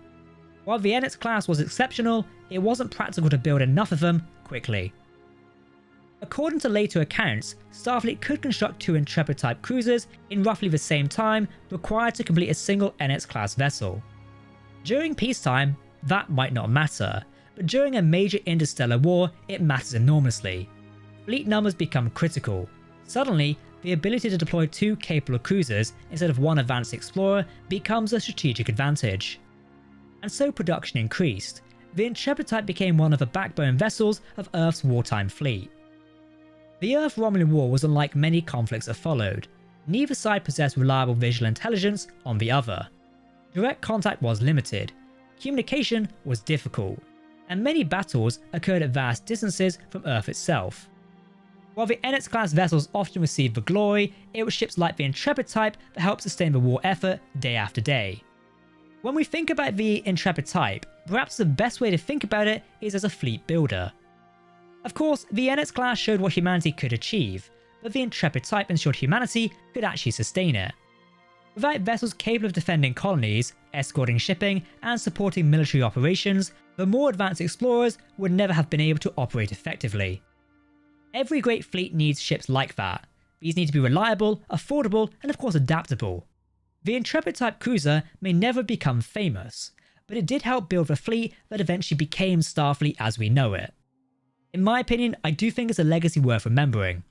While the NX-class was exceptional, it wasn't practical to build enough of them quickly. According to later accounts, Starfleet could construct 2 Intrepid-Type Cruisers in roughly the same time required to complete a single NX-class vessel. During peacetime, that might not matter, but during a major interstellar war, it matters enormously. Fleet numbers become critical. Suddenly, the ability to deploy 2 capable cruisers instead of 1 advanced explorer becomes a strategic advantage. And so production increased. The Intrepid-Type became one of the backbone vessels of Earth's wartime fleet. The Earth-Romulan War was unlike many conflicts that followed. Neither side possessed reliable visual intelligence on the other. Direct contact was limited, communication was difficult, and many battles occurred at vast distances from Earth itself. While the NX-class vessels often received the glory, it was ships like the Intrepid-Type that helped sustain the war effort day after day. When we think about the Intrepid-Type, perhaps the best way to think about it is as a fleet builder. Of course, the NX-class showed what humanity could achieve, but the Intrepid-Type ensured humanity could actually sustain it. Without vessels capable of defending colonies, escorting shipping, and supporting military operations, the more advanced explorers would never have been able to operate effectively. Every great fleet needs ships like that. These need to be reliable, affordable, and of course adaptable. The Intrepid-Type Cruiser may never become famous, but it did help build the fleet that eventually became Starfleet as we know it. In my opinion, I do think it's a legacy worth remembering.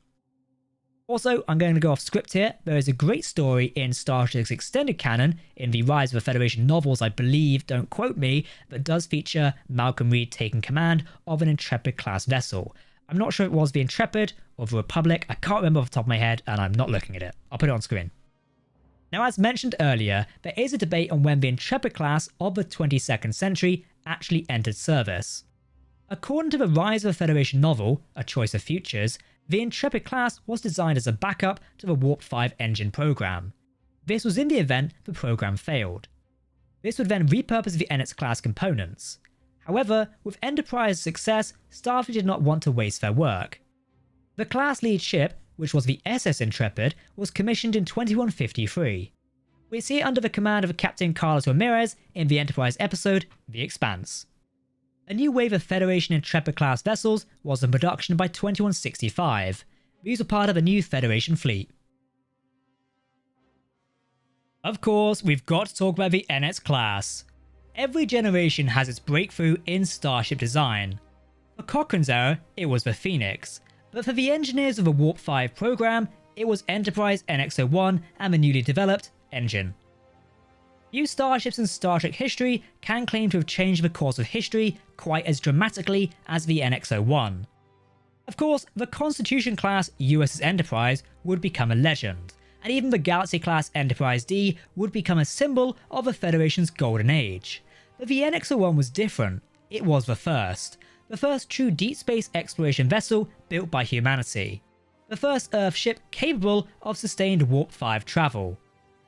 Also, I'm going to go off script here. There is a great story in Starship's extended canon, in the Rise of the Federation novels I believe, don't quote me, that does feature Malcolm Reed taking command of an Intrepid-class vessel. I'm not sure if it was the Intrepid or the Republic, I can't remember off the top of my head and I'm not looking at it. I'll put it on screen. Now, as mentioned earlier, there is a debate on when the Intrepid-class of the 22nd century actually entered service. According to the Rise of the Federation novel, A Choice of Futures, the Intrepid-class was designed as a backup to the Warp 5 engine program. This was in the event the program failed. This would then repurpose the NX-class components. However, with Enterprise's success, Starfleet did not want to waste their work. The class lead ship, which was the SS Intrepid, was commissioned in 2153. We see it under the command of Captain Carlos Ramirez in the Enterprise episode, The Expanse. A new wave of Federation Intrepid-class vessels was in production by 2165. These were part of a new Federation fleet. Of course, we've got to talk about the NX-class. Every generation has its breakthrough in Starship design. For Cochrane's era, it was the Phoenix, but for the engineers of the Warp 5 program, it was Enterprise NX-01 and the newly developed engine. Few starships in Star Trek history can claim to have changed the course of history quite as dramatically as the NX-01. Of course, the Constitution-class USS Enterprise would become a legend, and even the Galaxy-class Enterprise D would become a symbol of the Federation's golden age. But the NX-01 was different. It was the first true deep space exploration vessel built by humanity. The first Earth ship capable of sustained Warp 5 travel.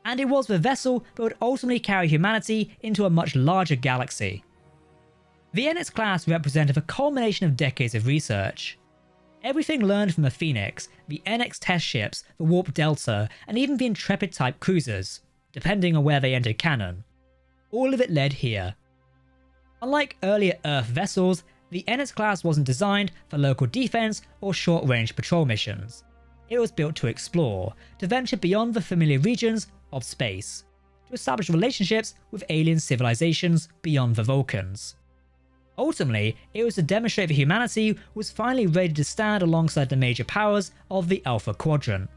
And it was the vessel that would ultimately carry humanity into a much larger galaxy. The NX-class represented a culmination of decades of research. Everything learned from the Phoenix, the NX test ships, the Warp Delta, and even the Intrepid-Type Cruisers, depending on where they entered canon. All of it led here. Unlike earlier Earth vessels, the NX-class wasn't designed for local defense or short-range patrol missions. It was built to explore, to venture beyond the familiar regions of space, to establish relationships with alien civilizations beyond the Vulcans. Ultimately, it was to demonstrate that humanity was finally ready to stand alongside the major powers of the Alpha Quadrant.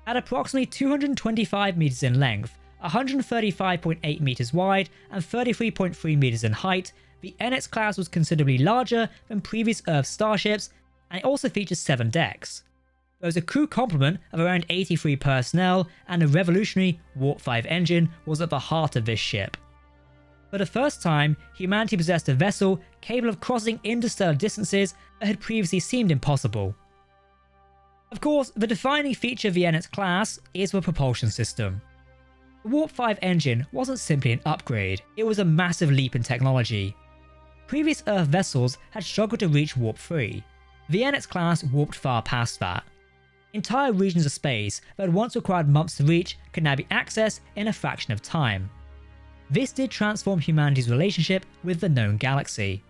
At approximately 225 meters in length, 135.8 meters wide, and 33.3 meters in height, the NX-class was considerably larger than previous Earth starships, and it also features 7 decks. There was a crew complement of around 83 personnel, and a revolutionary Warp 5 engine was at the heart of this ship. For the first time, humanity possessed a vessel capable of crossing interstellar distances that had previously seemed impossible. Of course, the defining feature of the NX-class is the propulsion system. The Warp 5 engine wasn't simply an upgrade, it was a massive leap in technology. Previous Earth vessels had struggled to reach Warp 3. The NX-class warped far past that. Entire regions of space that had once required months to reach could now be accessed in a fraction of time. This did transform humanity's relationship with the known galaxy.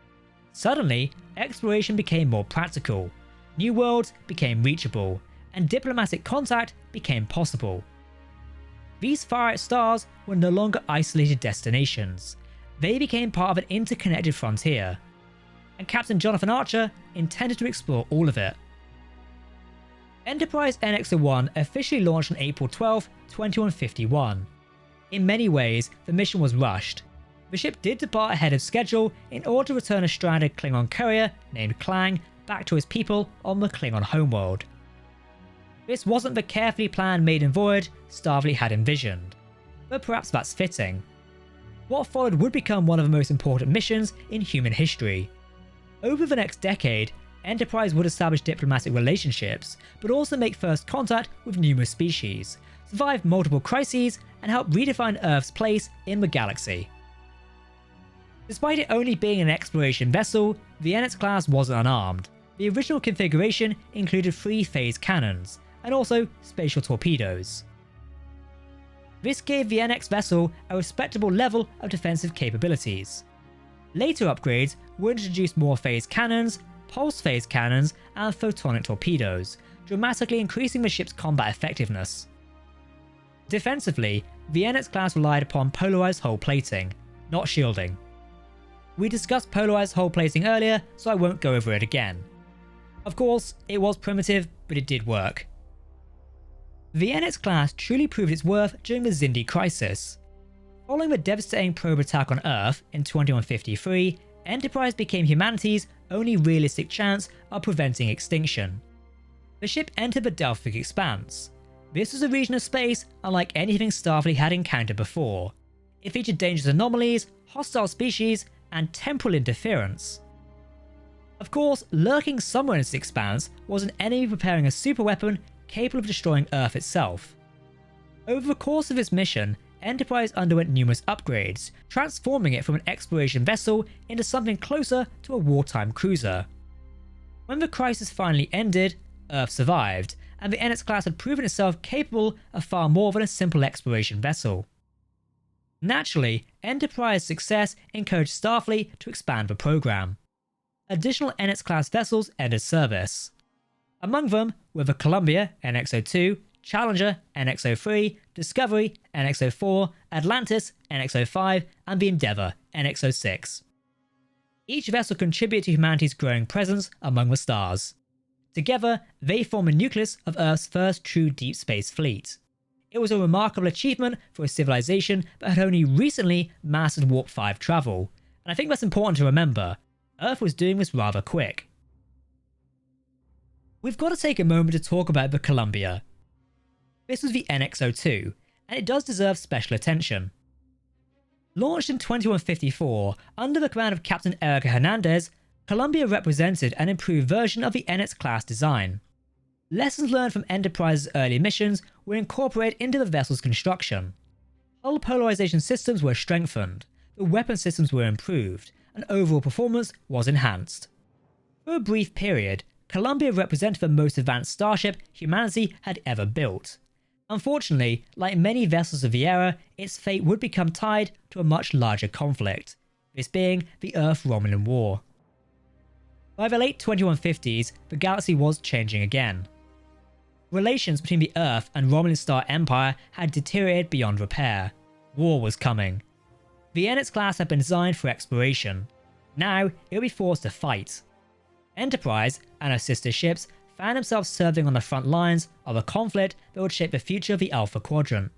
Suddenly, exploration became more practical, new worlds became reachable, and diplomatic contact became possible. These far-out stars were no longer isolated destinations. They became part of an interconnected frontier, and Captain Jonathan Archer intended to explore all of it. Enterprise NX-01 officially launched on April 12, 2151. In many ways, the mission was rushed. The ship did depart ahead of schedule in order to return a stranded Klingon courier named Klang back to his people on the Klingon homeworld. This wasn't the carefully planned maiden voyage Starfleet had envisioned, but perhaps that's fitting. What followed would become one of the most important missions in human history. Over the next decade, Enterprise would establish diplomatic relationships, but also make first contact with numerous species, survive multiple crises, and help redefine Earth's place in the galaxy. Despite it only being an exploration vessel, the NX-Class wasn't unarmed. The original configuration included 3 phase cannons, and also spatial torpedoes. This gave the NX vessel a respectable level of defensive capabilities. Later upgrades would introduce more phase cannons, pulse phase cannons, and photonic torpedoes, dramatically increasing the ship's combat effectiveness. Defensively, the NX-Class relied upon polarized hull plating, not shielding. We discussed polarized hull plating earlier, so I won't go over it again. Of course, it was primitive, but it did work. The NX-Class truly proved its worth during the Xindi crisis. Following the devastating probe attack on Earth in 2153, Enterprise became humanity's only realistic chance of preventing extinction. The ship entered the Delphic Expanse. This was a region of space unlike anything Starfleet had encountered before. It featured dangerous anomalies, hostile species, and temporal interference. Of course, lurking somewhere in this expanse was an enemy preparing a superweapon capable of destroying Earth itself. Over the course of its mission, Enterprise underwent numerous upgrades, transforming it from an exploration vessel into something closer to a wartime cruiser. When the crisis finally ended, Earth survived, and the NX-Class had proven itself capable of far more than a simple exploration vessel. Naturally, Enterprise's success encouraged Starfleet to expand the program. Additional NX-Class vessels entered service. Among them were the Columbia NX-02, Challenger NX-03, Discovery NX-04, Atlantis NX-05, and the Endeavour NX-06. Each vessel contributed to humanity's growing presence among the stars. Together, they form the nucleus of Earth's first true deep space fleet. It was a remarkable achievement for a civilization that had only recently mastered Warp 5 travel, and I think that's important to remember. Earth was doing this rather quick. We've got to take a moment to talk about the Columbia. This was the NX-02, and it does deserve special attention. Launched in 2154 under the command of Captain Erica Hernandez, Columbia represented an improved version of the NX-Class design. Lessons learned from Enterprise's early missions were incorporated into the vessel's construction. Hull polarization systems were strengthened, the weapon systems were improved, and overall performance was enhanced. For a brief period, Columbia represented the most advanced starship humanity had ever built. Unfortunately, like many vessels of the era, its fate would become tied to a much larger conflict, this being the Earth-Romulan War. By the late 2150s, the galaxy was changing again. Relations between the Earth and Romulan Star Empire had deteriorated beyond repair. War was coming. The NX-Class had been designed for exploration. Now, it would be forced to fight. Enterprise and her sister ships found themselves serving on the front lines of a conflict that would shape the future of the Alpha Quadrant.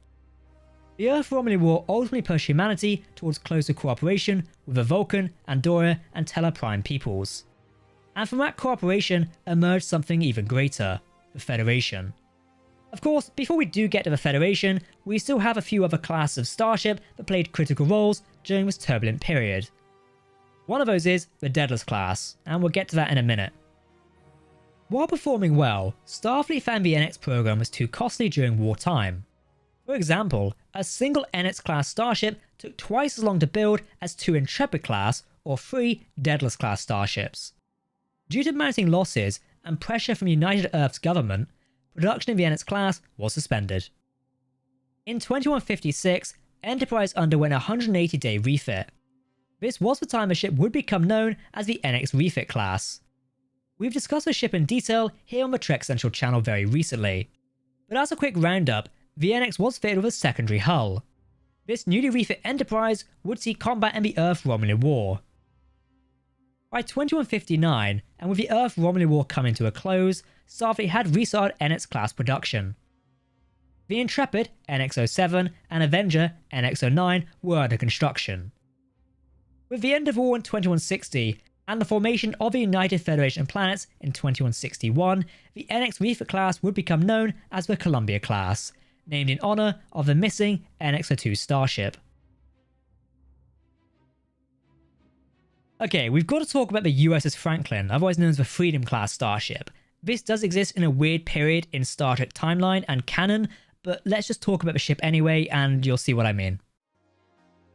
The Earth-Romulan War ultimately pushed humanity towards closer cooperation with the Vulcan, Andorra, and Teller Prime peoples. And from that cooperation emerged something even greater, the Federation. Of course, before we do get to the Federation, we still have a few other classes of starship that played critical roles during this turbulent period. One of those is the Daedalus-class, and we'll get to that in a minute. While performing well, Starfleet found the NX program was too costly during wartime. For example, a single NX-class starship took twice as long to build as 2 Intrepid-Class or 3 Daedalus-class starships. Due to mounting losses and pressure from United Earth's government, production of the NX-class was suspended. In 2156, Enterprise underwent a 180-day refit. This was the time the ship would become known as the NX Refit class. We've discussed the ship in detail here on the Trek Central channel very recently, but as a quick roundup, the NX was fitted with a secondary hull. This newly refit Enterprise would see combat in the Earth-Romulan War. By 2159, and with the Earth-Romulan War coming to a close, Starfleet had restarted NX-class production. The Intrepid, NX-07, and Avenger, NX-09, were under construction. With the end of war in 2160, and the formation of the United Federation of Planets in 2161, the NX Refit class would become known as the Columbia-class, named in honour of the missing NX-02 Starship. Okay, we've got to talk about the USS Franklin, otherwise known as the Freedom-class Starship. This does exist in a weird period in Star Trek timeline and canon, but let's just talk about the ship anyway and you'll see what I mean.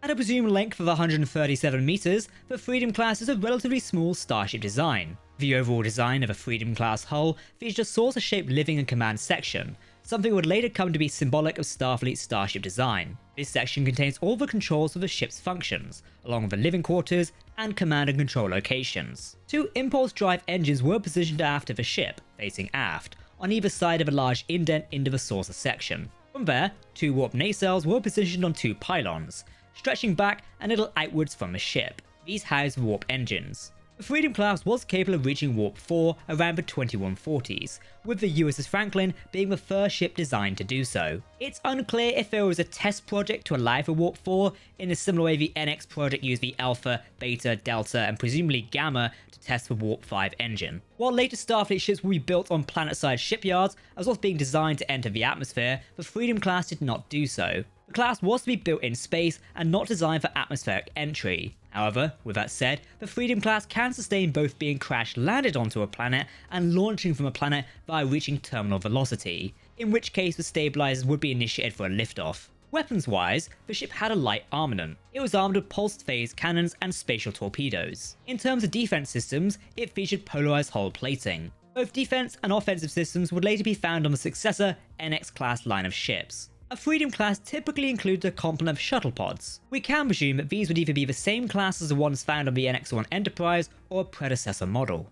At a presumed length of 137 meters, the Freedom class is a relatively small starship design. The overall design of a Freedom class hull features a saucer-shaped living and command section, something that would later come to be symbolic of Starfleet's starship design. This section contains all the controls for the ship's functions, along with the living quarters and command and control locations. Two impulse drive engines were positioned aft of the ship, facing aft, on either side of a large indent into the saucer section. From there, two warp nacelles were positioned on two pylons, stretching back a little outwards from the ship. These housed warp engines. The Freedom class was capable of reaching warp 4 around the 2140s, with the USS Franklin being the first ship designed to do so. It's unclear if there was a test project to allow for warp 4, in a similar way the NX project used the Alpha, Beta, Delta and presumably Gamma to test the warp 5 engine. While later Starfleet ships will be built on planet-side shipyards as well as being designed to enter the atmosphere, the Freedom class did not do so. The class was to be built in space and not designed for atmospheric entry. However, with that said, the Freedom class can sustain both being crash-landed onto a planet and launching from a planet via reaching terminal velocity, in which case the stabilizers would be initiated for a liftoff. Weapons-wise, the ship had a light armament. It was armed with pulsed phase cannons and spatial torpedoes. In terms of defense systems, it featured polarized hull plating. Both defense and offensive systems would later be found on the successor NX-class line of ships. A Freedom class typically includes a complement of shuttle pods. We can presume that these would either be the same class as the ones found on the NX-01 Enterprise or a predecessor model.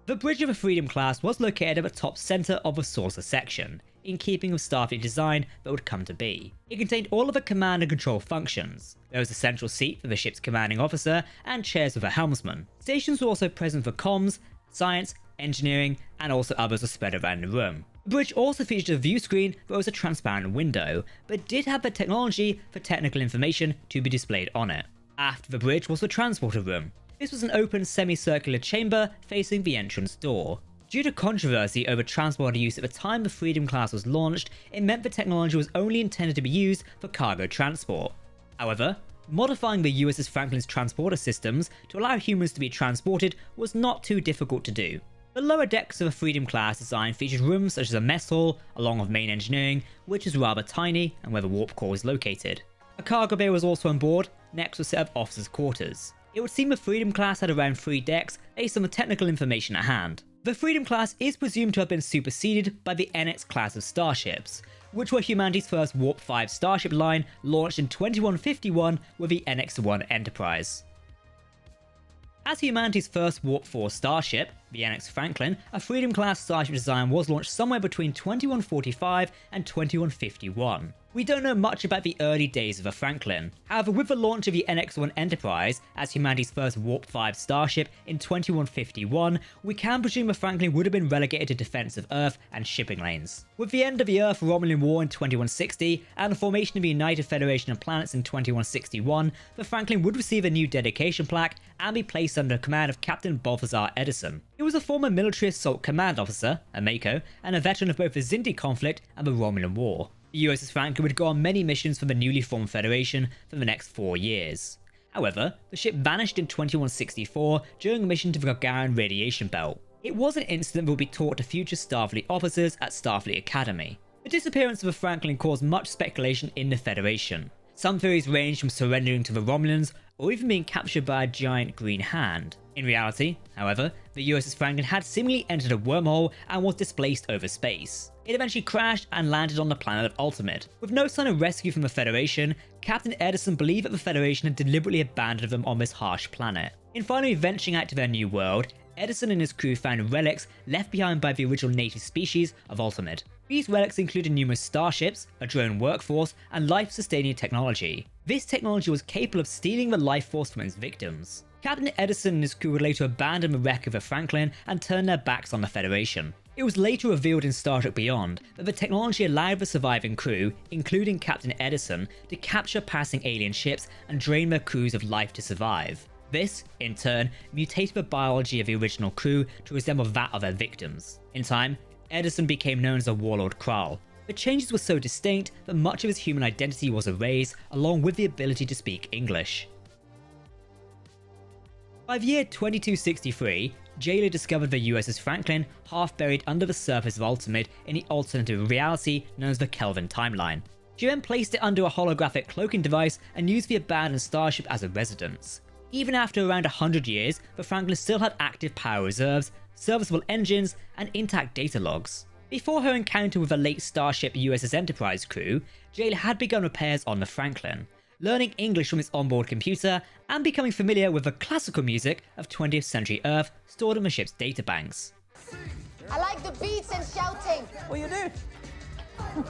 The bridge of a Freedom class was located at the top center of the saucer section, in keeping with Starfleet design that would come to be. It contained all of the command and control functions. There was a central seat for the ship's commanding officer and chairs with a helmsman. Stations were also present for comms, science, engineering, and also others were spread around the room. The bridge also featured a view screen that was a transparent window, but did have the technology for technical information to be displayed on it. After the bridge was the transporter room. This was an open semicircular chamber facing the entrance door. Due to controversy over transporter use at the time the Freedom class was launched, it meant the technology was only intended to be used for cargo transport. However, modifying the USS Franklin's transporter systems to allow humans to be transported was not too difficult to do. The lower decks of a Freedom class design featured rooms such as a mess hall, along with main engineering, which is rather tiny and where the warp core is located. A cargo bay was also on board, next was a set of officers' quarters. It would seem the Freedom class had around 3 decks based on the technical information at hand. The Freedom class is presumed to have been superseded by the NX class of starships, which were humanity's first Warp 5 starship line launched in 2151 with the NX-01 Enterprise. As humanity's first Warp 4 starship, the NX Franklin, a Freedom class starship design was launched somewhere between 2145 and 2151. We don't know much about the early days of the Franklin. However, with the launch of the NX-01 Enterprise as humanity's first Warp 5 starship in 2151, we can presume the Franklin would have been relegated to defense of Earth and shipping lanes. With the end of the Earth-Romulan War in 2160 and the formation of the United Federation of Planets in 2161, the Franklin would receive a new dedication plaque and be placed under the command of Captain Balthazar Edison. He was a former military assault command officer, a Mako, and a veteran of both the Xindi conflict and the Romulan War. The USS Franklin would go on many missions for the newly formed Federation for the next 4 years. However, the ship vanished in 2164 during a mission to the Gagarin radiation belt. It was an incident that would be taught to future Starfleet officers at Starfleet Academy. The disappearance of the Franklin caused much speculation in the Federation. Some theories ranged from surrendering to the Romulans or even being captured by a giant green hand. In reality, however, the USS Franklin had seemingly entered a wormhole and was displaced over space. It eventually crashed and landed on the planet of Ultimate. With no sign of rescue from the Federation, Captain Edison believed that the Federation had deliberately abandoned them on this harsh planet. In finally venturing out to their new world, Edison and his crew found relics left behind by the original native species of Ultimate. These relics included numerous starships, a drone workforce, and life-sustaining technology. This technology was capable of stealing the life force from its victims. Captain Edison and his crew would later abandon the wreck of the Franklin and turn their backs on the Federation. It was later revealed in Star Trek Beyond that the technology allowed the surviving crew, including Captain Edison, to capture passing alien ships and drain their crews of life to survive. This, in turn, mutated the biology of the original crew to resemble that of their victims. In time, Edison became known as a warlord Krall. The changes were so distinct that much of his human identity was erased, along with the ability to speak English. By the year 2263, Jayler discovered the USS Franklin half buried under the surface of Ultimate in the alternative reality known as the Kelvin timeline. She then placed it under a holographic cloaking device and used the abandoned starship as a residence. Even after around 100 years, the Franklin still had active power reserves, serviceable engines, and intact data logs. Before her encounter with the late Starship USS Enterprise crew, Jayler had begun repairs on the Franklin, learning English from its onboard computer and becoming familiar with the classical music of 20th century Earth stored in the ship's databanks. I like the beats and shouting. What you do?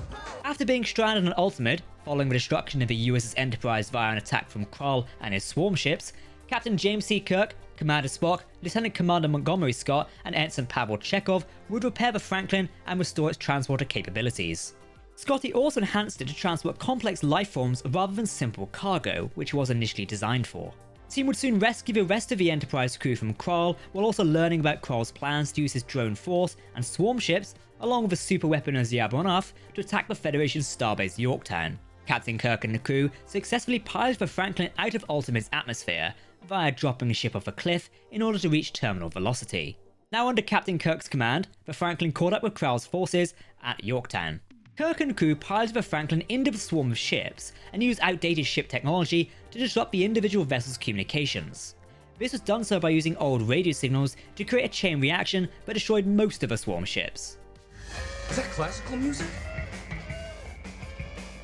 After being stranded on Ultimate, following the destruction of the USS Enterprise via an attack from Krall and his swarm ships, Captain James C. Kirk, Commander Spock, Lieutenant Commander Montgomery Scott, and Ensign Pavel Chekhov would repair the Franklin and restore its transporter capabilities. Scotty also enhanced it to transport complex life forms rather than simple cargo, which it was initially designed for. The team would soon rescue the rest of the Enterprise crew from Krall, while also learning about Krall's plans to use his drone force and swarm ships, along with a superweapon as Yabonov, to attack the Federation's starbase Yorktown. Captain Kirk and the crew successfully piloted the Franklin out of Ultimate's atmosphere, via dropping the ship off a cliff in order to reach terminal velocity. Now under Captain Kirk's command, the Franklin caught up with Krall's forces at Yorktown. Kirk and crew piloted the Franklin into the swarm of ships and used outdated ship technology to disrupt the individual vessels' communications. This was done so by using old radio signals to create a chain reaction that destroyed most of the swarm ships. Is that classical music?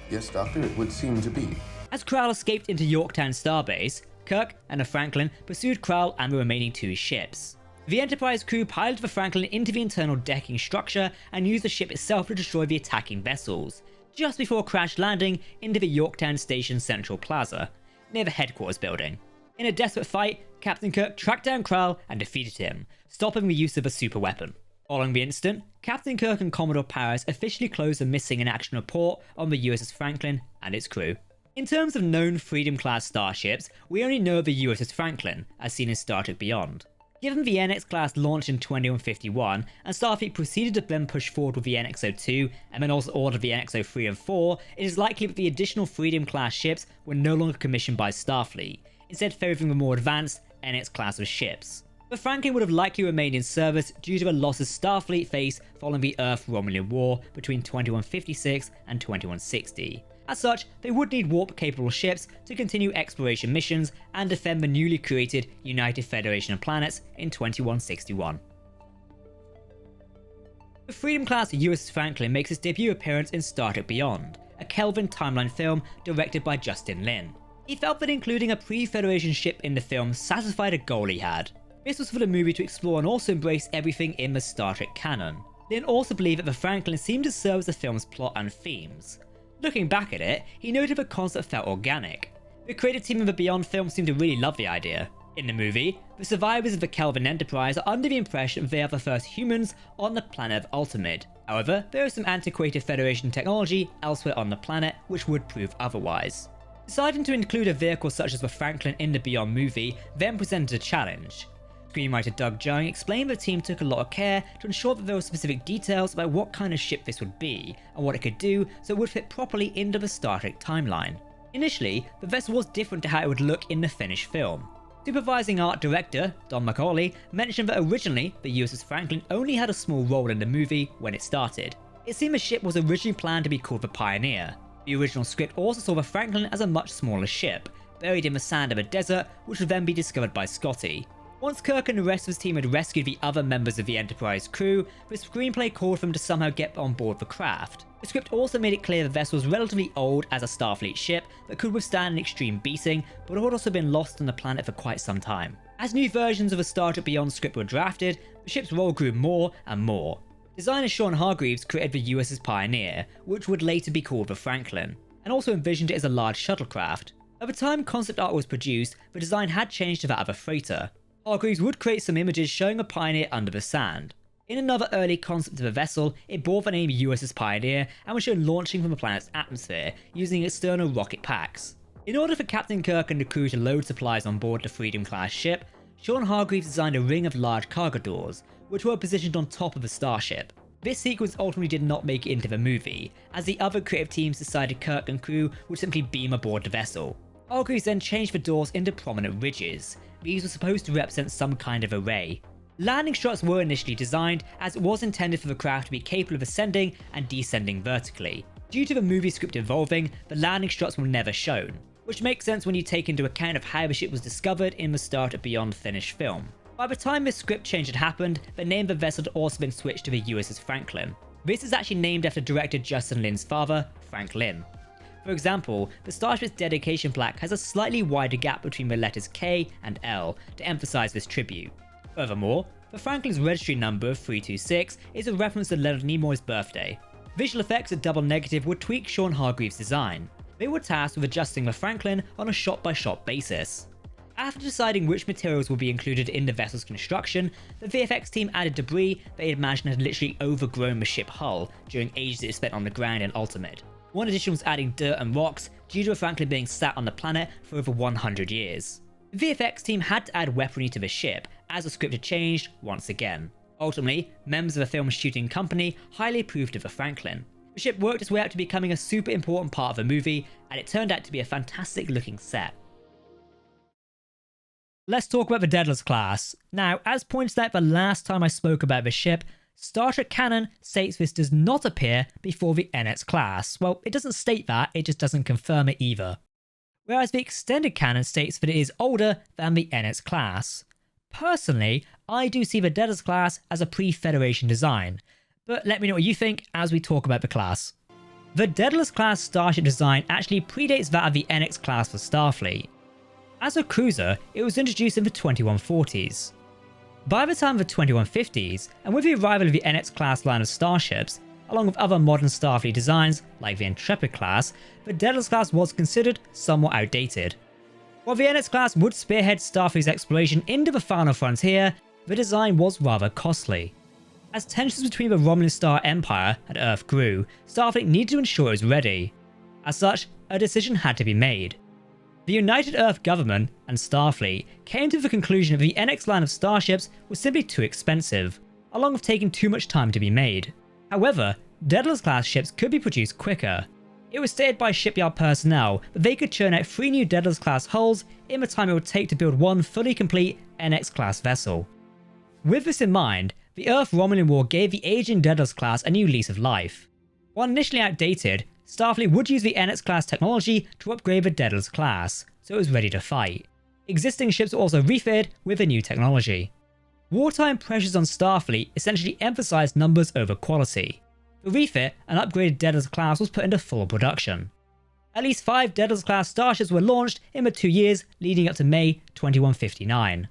Yes, Doctor, it would seem to be. As Krall escaped into Yorktown Starbase, Kirk and the Franklin pursued Krall and the remaining two ships. The Enterprise crew piloted the Franklin into the internal decking structure and used the ship itself to destroy the attacking vessels, just before crash landing into the Yorktown Station Central Plaza, near the headquarters building. In a desperate fight, Captain Kirk tracked down Krall and defeated him, stopping the use of a super weapon. Following the incident, Captain Kirk and Commodore Paris officially closed a missing in action report on the USS Franklin and its crew. In terms of known Freedom-class starships, we only know of the USS Franklin, as seen in Star Trek Beyond. Given the NX-class launched in 2151, and Starfleet proceeded to then push forward with the NX-02, and then also ordered the NX-03 and 04, it is likely that the additional Freedom-class ships were no longer commissioned by Starfleet, instead favouring the more advanced NX class of ships. The Franklin would have likely remained in service due to the losses Starfleet faced following the Earth-Romulan War between 2156 and 2160. As such, they would need warp-capable ships to continue exploration missions and defend the newly created United Federation of Planets in 2161. The Freedom-class USS Franklin makes its debut appearance in Star Trek Beyond, a Kelvin timeline film directed by Justin Lin. He felt that including a pre-Federation ship in the film satisfied a goal he had. This was for the movie to explore and also embrace everything in the Star Trek canon. Lin also believed that the Franklin seemed to serve as the film's plot and themes. Looking back at it, he noted the concept felt organic. The creative team of the Beyond film seemed to really love the idea. In the movie, the survivors of the Kelvin Enterprise are under the impression that they are the first humans on the planet of Ultimate. However, there is some antiquated Federation technology elsewhere on the planet which would prove otherwise. Deciding to include a vehicle such as the Franklin in the Beyond movie then presented a challenge. Screenwriter Doug Jung explained the team took a lot of care to ensure that there were specific details about what kind of ship this would be, and what it could do so it would fit properly into the Star Trek timeline. Initially, the vessel was different to how it would look in the finished film. Supervising art director Don McCauley mentioned that originally the USS Franklin only had a small role in the movie when it started. It seemed the ship was originally planned to be called the Pioneer. The original script also saw the Franklin as a much smaller ship, buried in the sand of a desert which would then be discovered by Scotty. Once Kirk and the rest of his team had rescued the other members of the Enterprise crew, the screenplay called for them to somehow get on board the craft. The script also made it clear the vessel was relatively old as a Starfleet ship that could withstand an extreme beating, but had also been lost on the planet for quite some time. As new versions of the Starship Beyond script were drafted, the ship's role grew more and more. Designer Sean Hargreaves created the USS Pioneer, which would later be called the Franklin, and also envisioned it as a large shuttlecraft. By the time concept art was produced, the design had changed to that of a freighter. Hargreaves would create some images showing a Pioneer under the sand. In another early concept of a vessel, it bore the name USS Pioneer and was shown launching from the planet's atmosphere using external rocket packs. In order for Captain Kirk and the crew to load supplies on board the Freedom-class ship, Sean Hargreaves designed a ring of large cargo doors, which were positioned on top of the Starship. This sequence ultimately did not make it into the movie, as the other creative teams decided Kirk and crew would simply beam aboard the vessel. Hargreaves then changed the doors into prominent ridges. These were supposed to represent some kind of array. Landing struts were initially designed as it was intended for the craft to be capable of ascending and descending vertically. Due to the movie script evolving, the landing struts were never shown, which makes sense when you take into account of how the ship was discovered in the Starship Beyond finished film. By the time this script change had happened, the name of the vessel had also been switched to the USS Franklin. This is actually named after director Justin Lin's father, Frank Lin. For example, the Starship's dedication plaque has a slightly wider gap between the letters K and L to emphasize this tribute. Furthermore, the Franklin's registry number of 326 is a reference to Leonard Nimoy's birthday. Visual effects at double negative would tweak Sean Hargreaves' design. They were tasked with adjusting the Franklin on a shot-by-shot basis. After deciding which materials would be included in the vessel's construction, the VFX team added debris they had imagined had literally overgrown the ship hull during ages it spent on the ground in Ultimate. One addition was adding dirt and rocks due to the Franklin being sat on the planet for over 100 years. The VFX team had to add weaponry to the ship, as the script had changed once again. Ultimately, members of the film's shooting company highly approved of the Franklin. The ship worked its way up to becoming a super important part of the movie, and it turned out to be a fantastic looking set. Let's talk about the Daedalus-class. Now, as pointed out the last time I spoke about the ship, Star Trek canon states this does not appear before the NX-class. Well, it doesn't state that, it just doesn't confirm it either. Whereas the extended canon states that it is older than the NX-class. Personally, I do see the Daedalus-class as a pre-Federation design, but let me know what you think as we talk about the class. The Daedalus-class starship design actually predates that of the NX-class for Starfleet. As a cruiser, it was introduced in the 2140s. By the time of the 2150s, and with the arrival of the NX-class line of starships, along with other modern Starfleet designs like the Intrepid-Class, the Daedalus-class was considered somewhat outdated. While the NX-class would spearhead Starfleet's exploration into the final frontier, the design was rather costly. As tensions between the Romulan Star Empire and Earth grew, Starfleet needed to ensure it was ready. As such, a decision had to be made. The United Earth government and Starfleet came to the conclusion that the NX line of starships was simply too expensive, along with taking too much time to be made. However, Daedalus-class ships could be produced quicker. It was stated by shipyard personnel that they could churn out 3 new Daedalus-class hulls in the time it would take to build one fully complete NX-class vessel. With this in mind, the Earth-Romulan War gave the aging Daedalus-class a new lease of life. While initially outdated, Starfleet would use the NX-class technology to upgrade the Daedalus-class, so it was ready to fight. Existing ships were also refitted with the new technology. Wartime pressures on Starfleet essentially emphasized numbers over quality. The refit and upgraded Daedalus-class was put into full production. At least 5 Daedalus-class starships were launched in the 2 years leading up to May 2159.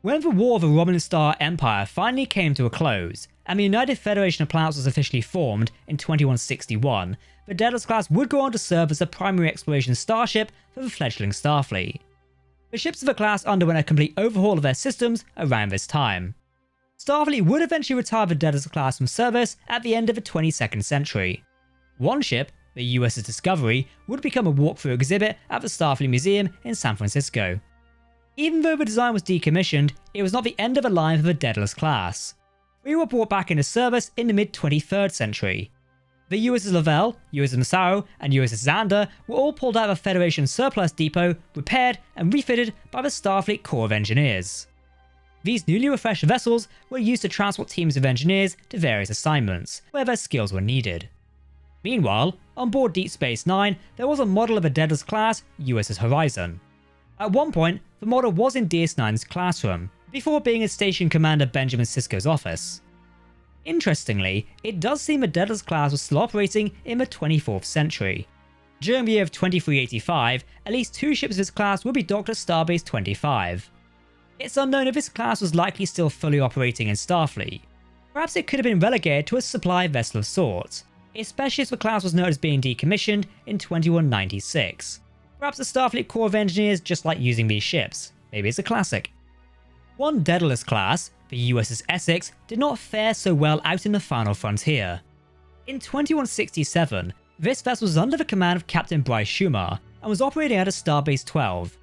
When the War of the Romulan Star Empire finally came to a close, and the United Federation of Planets was officially formed in 2161, the Daedalus-class would go on to serve as the primary exploration starship for the fledgling Starfleet. The ships of the class underwent a complete overhaul of their systems around this time. Starfleet would eventually retire the Daedalus-class from service at the end of the 22nd century. One ship, the USS Discovery, would become a walkthrough exhibit at the Starfleet Museum in San Francisco. Even though the design was decommissioned, it was not the end of a line for the Daedalus-class. 3 were brought back into service in the mid-23rd century. The USS Lavelle, USS Massaro, and USS Xander were all pulled out of a Federation surplus depot, repaired and refitted by the Starfleet Corps of Engineers. These newly refreshed vessels were used to transport teams of engineers to various assignments, where their skills were needed. Meanwhile, on board Deep Space Nine, there was a model of a Daedalus-class USS Horizon. At one point, the model was in DS9's classroom, before being in Station Commander Benjamin Sisko's office. Interestingly, it does seem the Daedalus-class was still operating in the 24th century. During the year of 2385, at least 2 ships of this class would be docked at Starbase 25. It's unknown if this class was likely still fully operating in Starfleet. Perhaps it could have been relegated to a supply vessel of sorts, especially as the class was noted as being decommissioned in 2196. Perhaps the Starfleet Corps of Engineers just like using these ships. Maybe it's a classic. One Daedalus-class, the USS Essex, did not fare so well out in the final frontier. In 2167, this vessel was under the command of Captain Bryce Schumer and was operating out of Starbase 12.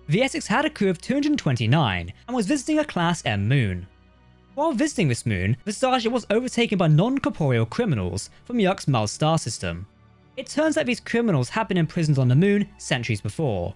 The Essex had a crew of 229 and was visiting a Class M moon. While visiting this moon, the Starship was overtaken by non-corporeal criminals from York's Mull star system. It turns out these criminals had been imprisoned on the moon centuries before.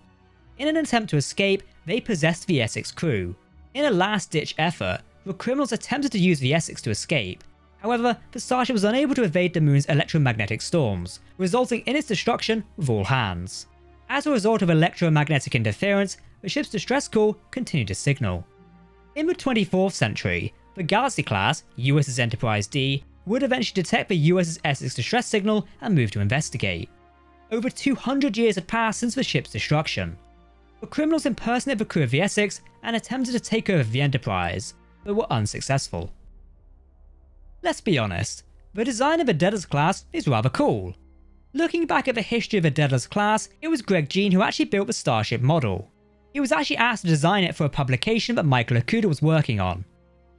In an attempt to escape, they possessed the Essex crew. In a last-ditch effort, the criminals attempted to use the Essex to escape. However, the Starship was unable to evade the moon's electromagnetic storms, resulting in its destruction with all hands. As a result of electromagnetic interference, the ship's distress call continued to signal. In the 24th century, the Galaxy-class USS Enterprise D would eventually detect the USS Essex distress signal and move to investigate. Over 200 years had passed since the ship's destruction. The criminals impersonated the crew of the Essex and attempted to take over the Enterprise, but were unsuccessful. Let's be honest, the design of the Daedalus-class is rather cool. Looking back at the history of the Daedalus-class, it was Greg Jean who actually built the Starship model. He was actually asked to design it for a publication that Michael Okuda was working on.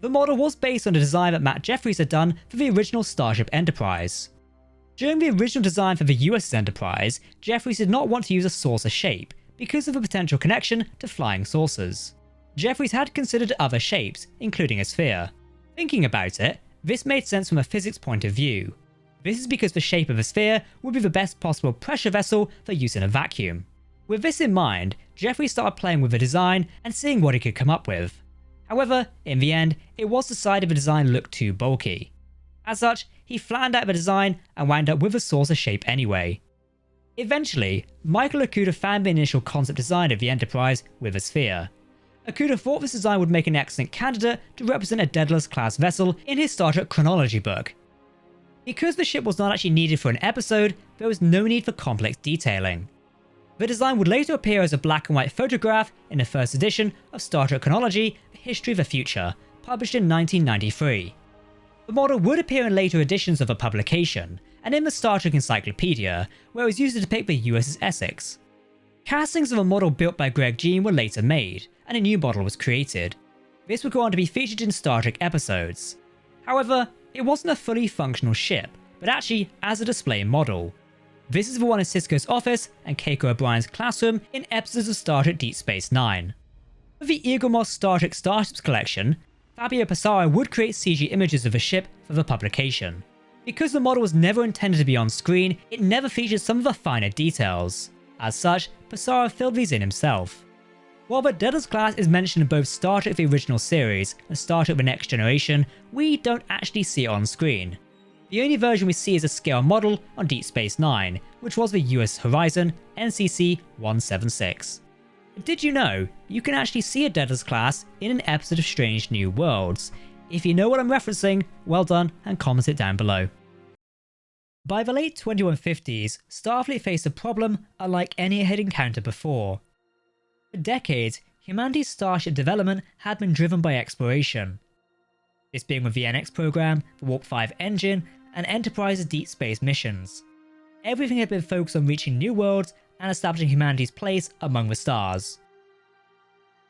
The model was based on a design that Matt Jeffries had done for the original Starship Enterprise. During the original design for the USS Enterprise, Jeffries did not want to use a saucer shape because of the potential connection to flying saucers. Jeffries had considered other shapes, including a sphere. Thinking about it, this made sense from a physics point of view. This is because the shape of a sphere would be the best possible pressure vessel for use in a vacuum. With this in mind, Jeffries started playing with the design and seeing what he could come up with. However, in the end, it was decided the design looked too bulky. As such, he flattened out the design and wound up with a saucer shape anyway. Eventually, Michael Okuda found the initial concept design of the Enterprise with a sphere. Okuda thought this design would make an excellent candidate to represent a Daedalus-class vessel in his Star Trek chronology book. Because the ship was not actually needed for an episode, there was no need for complex detailing. The design would later appear as a black and white photograph in the first edition of Star Trek Chronology: The History of the Future, published in 1993. The model would appear in later editions of the publication, and in the Star Trek Encyclopedia, where it was used to depict the USS Essex. Castings of a model built by Greg Jean were later made, and a new model was created. This would go on to be featured in Star Trek episodes. However, it wasn't a fully functional ship, but actually as a display model. This is the one in Sisko's office and Keiko O'Brien's classroom in episodes of Star Trek Deep Space Nine. For the Eagle Moss Star Trek Starships collection, Fabio Passaro would create CG images of the ship for the publication. Because the model was never intended to be on screen, it never featured some of the finer details. As such, Passaro filled these in himself. While the Daedalus-class is mentioned in both Star Trek the Original Series and Star Trek The Next Generation, we don't actually see it on screen. The only version we see is a scale model on Deep Space Nine, which was the US Horizon NCC-176. Did you know you can actually see a Daedalus-class in an episode of Strange New Worlds? If you know what I'm referencing, well done and comment it down below. By the late 2150s, Starfleet faced a problem unlike any it had encountered before. For decades, humanity's Starship development had been driven by exploration. This being with the NX program, the Warp 5 engine, and Enterprise's deep space missions. Everything had been focused on reaching new worlds and establishing humanity's place among the stars.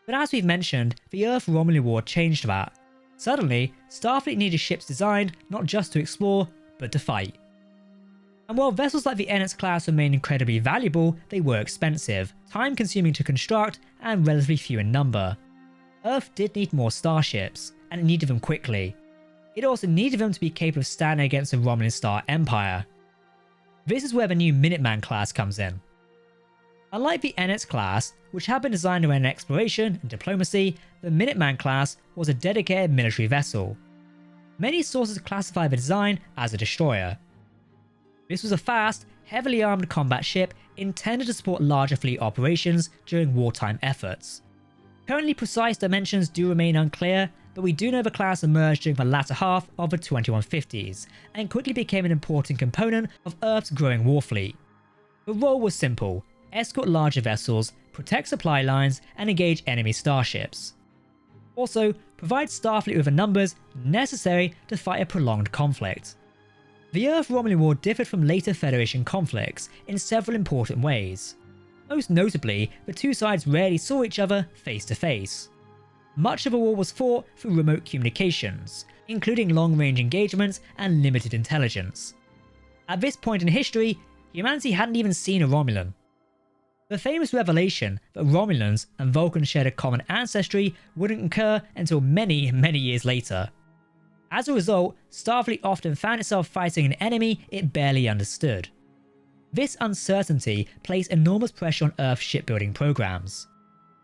But as we've mentioned, the Earth-Romulan War changed that. Suddenly, Starfleet needed ships designed not just to explore, but to fight. And while vessels like the NX-class remained incredibly valuable, they were expensive, time-consuming to construct, and relatively few in number. Earth did need more starships, and it needed them quickly. It also needed them to be capable of standing against the Romulan Star Empire. This is where the new Minuteman-Class comes in. Unlike the NX-class, which had been designed around exploration and diplomacy, the Minuteman-Class was a dedicated military vessel. Many sources classify the design as a destroyer. This was a fast, heavily armed combat ship intended to support larger fleet operations during wartime efforts. Currently, precise dimensions do remain unclear, but we do know the class emerged during the latter half of the 2150s and quickly became an important component of Earth's growing war fleet. The role was simple: escort larger vessels, protect supply lines, and engage enemy starships. Also, provide Starfleet with the numbers necessary to fight a prolonged conflict. The Earth-Romulan War differed from later Federation conflicts in several important ways. Most notably, the two sides rarely saw each other face to face. Much of the war was fought through remote communications, including long-range engagements and limited intelligence. At this point in history, humanity hadn't even seen a Romulan. The famous revelation that Romulans and Vulcans shared a common ancestry wouldn't occur until many, many years later. As a result, Starfleet often found itself fighting an enemy it barely understood. This uncertainty placed enormous pressure on Earth's shipbuilding programs.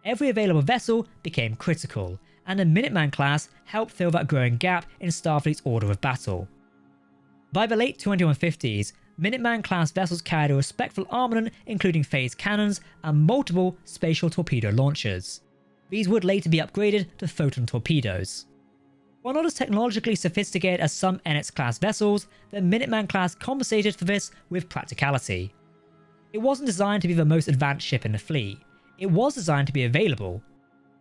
Every available vessel became critical, and the Minuteman-Class helped fill that growing gap in Starfleet's order of battle. By the late 2150s, Minuteman-Class vessels carried a respectful armament including phased cannons and multiple spatial torpedo launchers. These would later be upgraded to photon torpedoes. While not as technologically sophisticated as some NX-class vessels, the Minuteman-Class compensated for this with practicality. It wasn't designed to be the most advanced ship in the fleet, it was designed to be available.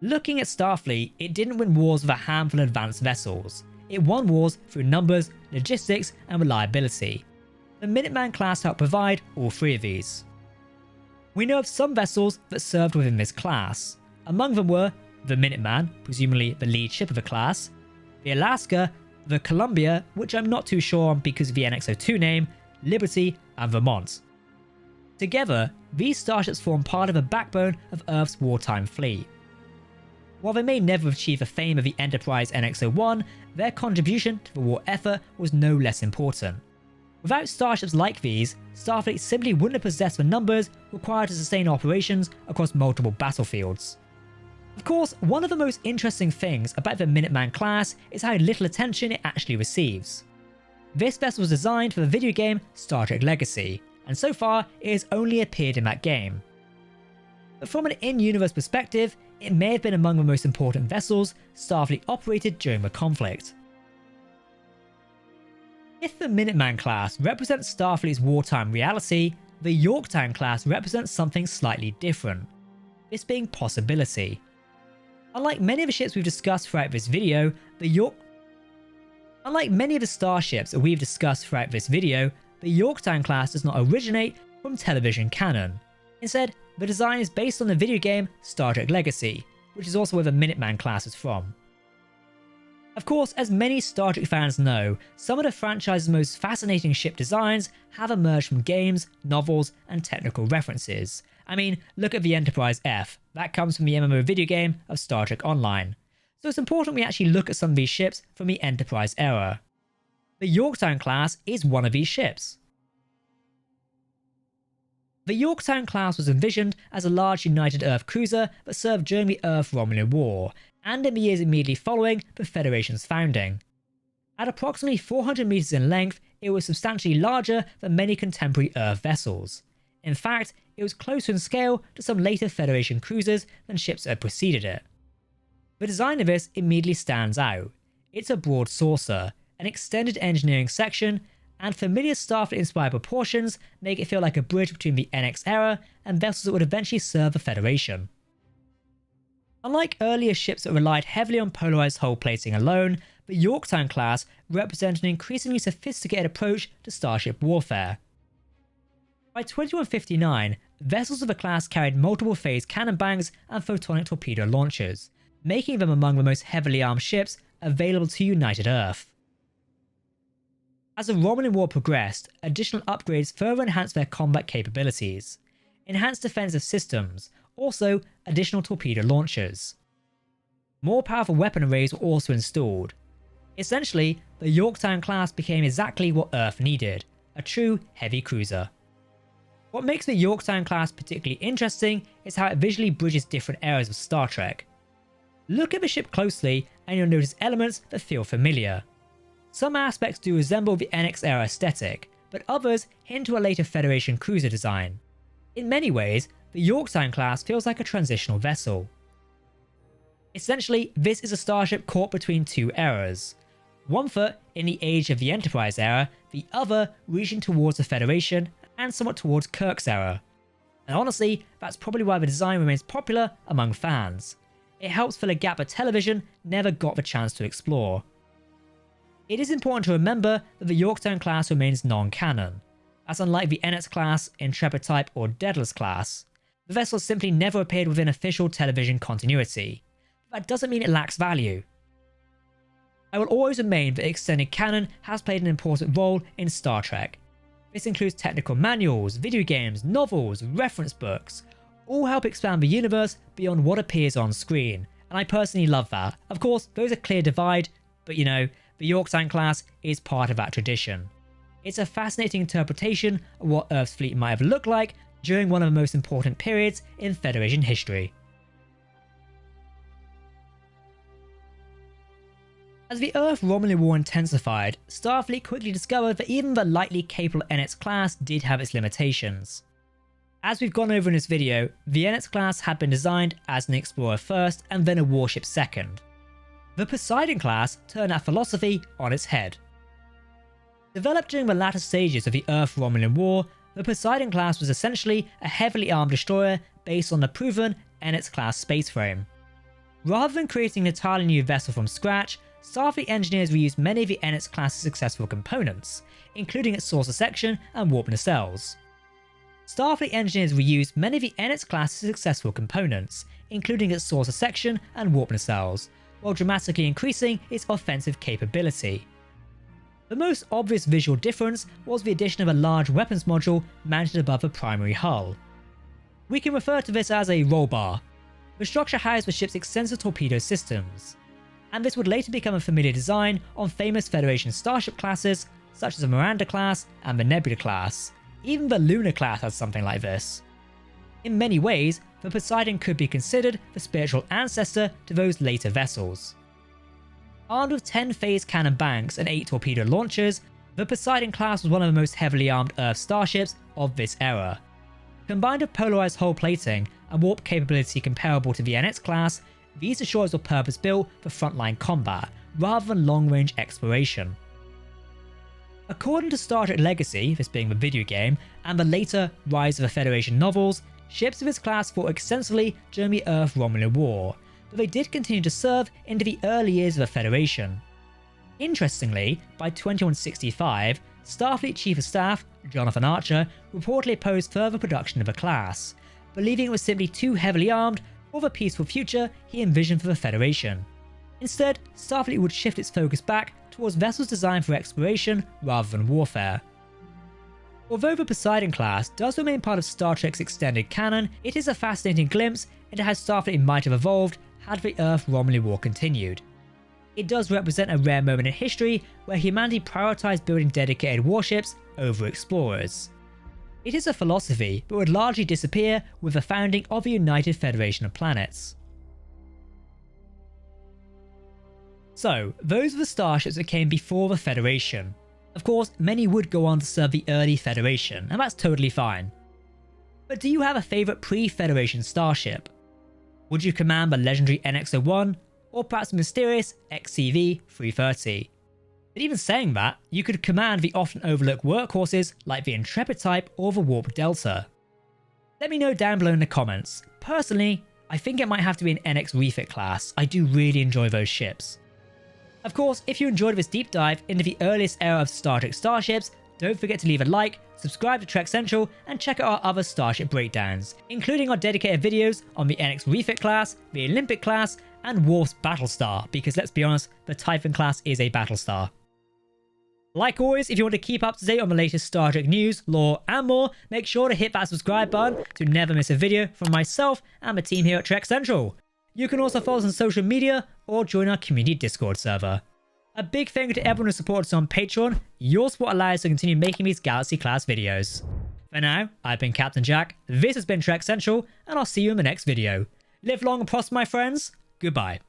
Looking at Starfleet, it didn't win wars with a handful of advanced vessels. It won wars through numbers, logistics, and reliability. The Minuteman-Class helped provide all three of these. We know of some vessels that served within this class. Among them were the Minuteman, presumably the lead ship of the class, the Alaska, the Columbia, which I'm not too sure on because of the NX-02 name, Liberty, and Vermont. Together, these starships form part of the backbone of Earth's wartime fleet. While they may never achieve the fame of the Enterprise NX-01, their contribution to the war effort was no less important. Without starships like these, Starfleet simply wouldn't have possessed the numbers required to sustain operations across multiple battlefields. Of course, one of the most interesting things about the Minuteman-Class is how little attention it actually receives. This vessel was designed for the video game Star Trek Legacy, and so far it has only appeared in that game. But from an in-universe perspective, it may have been among the most important vessels Starfleet operated during the conflict. If the Minuteman-Class represents Starfleet's wartime reality, the Yorktown-Class represents something slightly different, this being possibility. Unlike many of the ships we've discussed throughout this video, Unlike many of the starships that we've discussed throughout this video, the Yorktown-Class does not originate from television canon. Instead, the design is based on the video game Star Trek Legacy, which is also where the Minuteman-Class is from. Of course, as many Star Trek fans know, some of the franchise's most fascinating ship designs have emerged from games, novels, and technical references. I mean, look at the Enterprise F, that comes from the MMO video game of Star Trek Online. So it's important we actually look at some of these ships from the Enterprise era. The Yorktown-Class is one of these ships. The Yorktown-Class was envisioned as a large United Earth cruiser that served during the Earth-Romulan War, and in the years immediately following the Federation's founding. At approximately 400 meters in length, it was substantially larger than many contemporary Earth vessels. In fact, it was closer in scale to some later Federation cruisers than ships that had preceded it. The design of this immediately stands out. It's a broad saucer, an extended engineering section, and familiar Starfleet-inspired proportions make it feel like a bridge between the NX era and vessels that would eventually serve the Federation. Unlike earlier ships that relied heavily on polarized hull plating alone, the Yorktown-Class represented an increasingly sophisticated approach to starship warfare. By 2159, vessels of the class carried multiple phased cannon banks and photonic torpedo launchers, making them among the most heavily armed ships available to United Earth. As the Romulan War progressed, additional upgrades further enhanced their combat capabilities, enhanced defensive systems, also additional torpedo launchers. More powerful weapon arrays were also installed. Essentially, the Yorktown-Class became exactly what Earth needed, a true heavy cruiser. What makes the Yorktown-Class particularly interesting is how it visually bridges different eras of Star Trek. Look at the ship closely and you'll notice elements that feel familiar. Some aspects do resemble the NX era aesthetic, but others hint to a later Federation cruiser design. In many ways, the Yorktown-Class feels like a transitional vessel. Essentially, this is a starship caught between two eras. One foot in the age of the Enterprise era, the other reaching towards the Federation and somewhat towards Kirk's era. And honestly, that's probably why the design remains popular among fans. It helps fill a gap that television never got the chance to explore. It is important to remember that the Yorktown-Class remains non-canon, as unlike the NX-Class, Intrepid-Type or Daedalus-Class, the vessel simply never appeared within official television continuity. That doesn't mean it lacks value. I will always remain that extended canon has played an important role in Star Trek. This includes technical manuals, video games, novels, reference books, all help expand the universe beyond what appears on screen, and I personally love that. Of course, there is a clear divide, but you know, the Yorktown-Class is part of that tradition. It's a fascinating interpretation of what Earth's fleet might have looked like during one of the most important periods in Federation history. As the Earth-Romulan War intensified, Starfleet quickly discovered that even the lightly capable NX-Class did have its limitations. As we've gone over in this video, the NX-Class had been designed as an explorer first and then a warship second. The Poseidon-Class turned that philosophy on its head. Developed during the latter stages of the Earth-Romulan War, the Poseidon-Class was essentially a heavily armed destroyer based on the proven NX-Class space frame. Rather than creating an entirely new vessel from scratch, Starfleet engineers reused many of the NX-Class's successful components, including its saucer section and warp nacelles. Starfleet engineers reused many of the NX-Class's successful components, including its saucer section and warp nacelles, while dramatically increasing its offensive capability. The most obvious visual difference was the addition of a large weapons module mounted above the primary hull. We can refer to this as a roll bar. The structure housed the ship's extensive torpedo systems, and this would later become a familiar design on famous Federation Starship classes such as the Miranda-Class and the Nebula-Class. Even the Luna-Class had something like this. In many ways, the Poseidon could be considered the spiritual ancestor to those later vessels. Armed with 10 phase cannon banks and 8 torpedo launchers, the Poseidon-Class was one of the most heavily armed Earth starships of this era. Combined with polarized hull plating and warp capability comparable to the NX-Class, these destroyers were purpose-built for frontline combat, rather than long-range exploration. According to Star Trek Legacy, this being the video game, and the later Rise of the Federation novels, ships of this class fought extensively during the Earth-Romulan War, but they did continue to serve into the early years of the Federation. Interestingly, by 2165, Starfleet Chief of Staff, Jonathan Archer, reportedly opposed further production of the class, believing it was simply too heavily armed for the peaceful future he envisioned for the Federation. Instead, Starfleet would shift its focus back towards vessels designed for exploration rather than warfare. Although the Poseidon-Class does remain part of Star Trek's extended canon, it is a fascinating glimpse into how Starfleet might have evolved had the Earth-Romulan War continued. It does represent a rare moment in history where humanity prioritized building dedicated warships over explorers. It is a philosophy, but would largely disappear with the founding of the United Federation of Planets. So, those were the starships that came before the Federation. Of course, many would go on to serve the early Federation, and that's totally fine. But do you have a favourite pre-Federation starship? Would you command the legendary NX-01, or perhaps the mysterious XCV-330? But even saying that, you could command the often overlooked workhorses like the Intrepid-Type or the Warp Delta. Let me know down below in the comments. Personally, I think it might have to be an NX refit class. I do really enjoy those ships. Of course, if you enjoyed this deep dive into the earliest era of Star Trek starships, don't forget to leave a like, subscribe to Trek Central, and check out our other starship breakdowns, including our dedicated videos on the NX refit class, the Olympic class, and Worf's Battlestar, because let's be honest, the Typhon class is a Battlestar. Like always, if you want to keep up to date on the latest Star Trek news, lore, and more, make sure to hit that subscribe button to never miss a video from myself and the team here at Trek Central. You can also follow us on social media or join our community Discord server. A big thank you to everyone who supports us on Patreon. Your support allows us to continue making these Galaxy class videos. For now, I've been Captain Jack, this has been Trek Central, and I'll see you in the next video. Live long and prosper, my friends. Goodbye.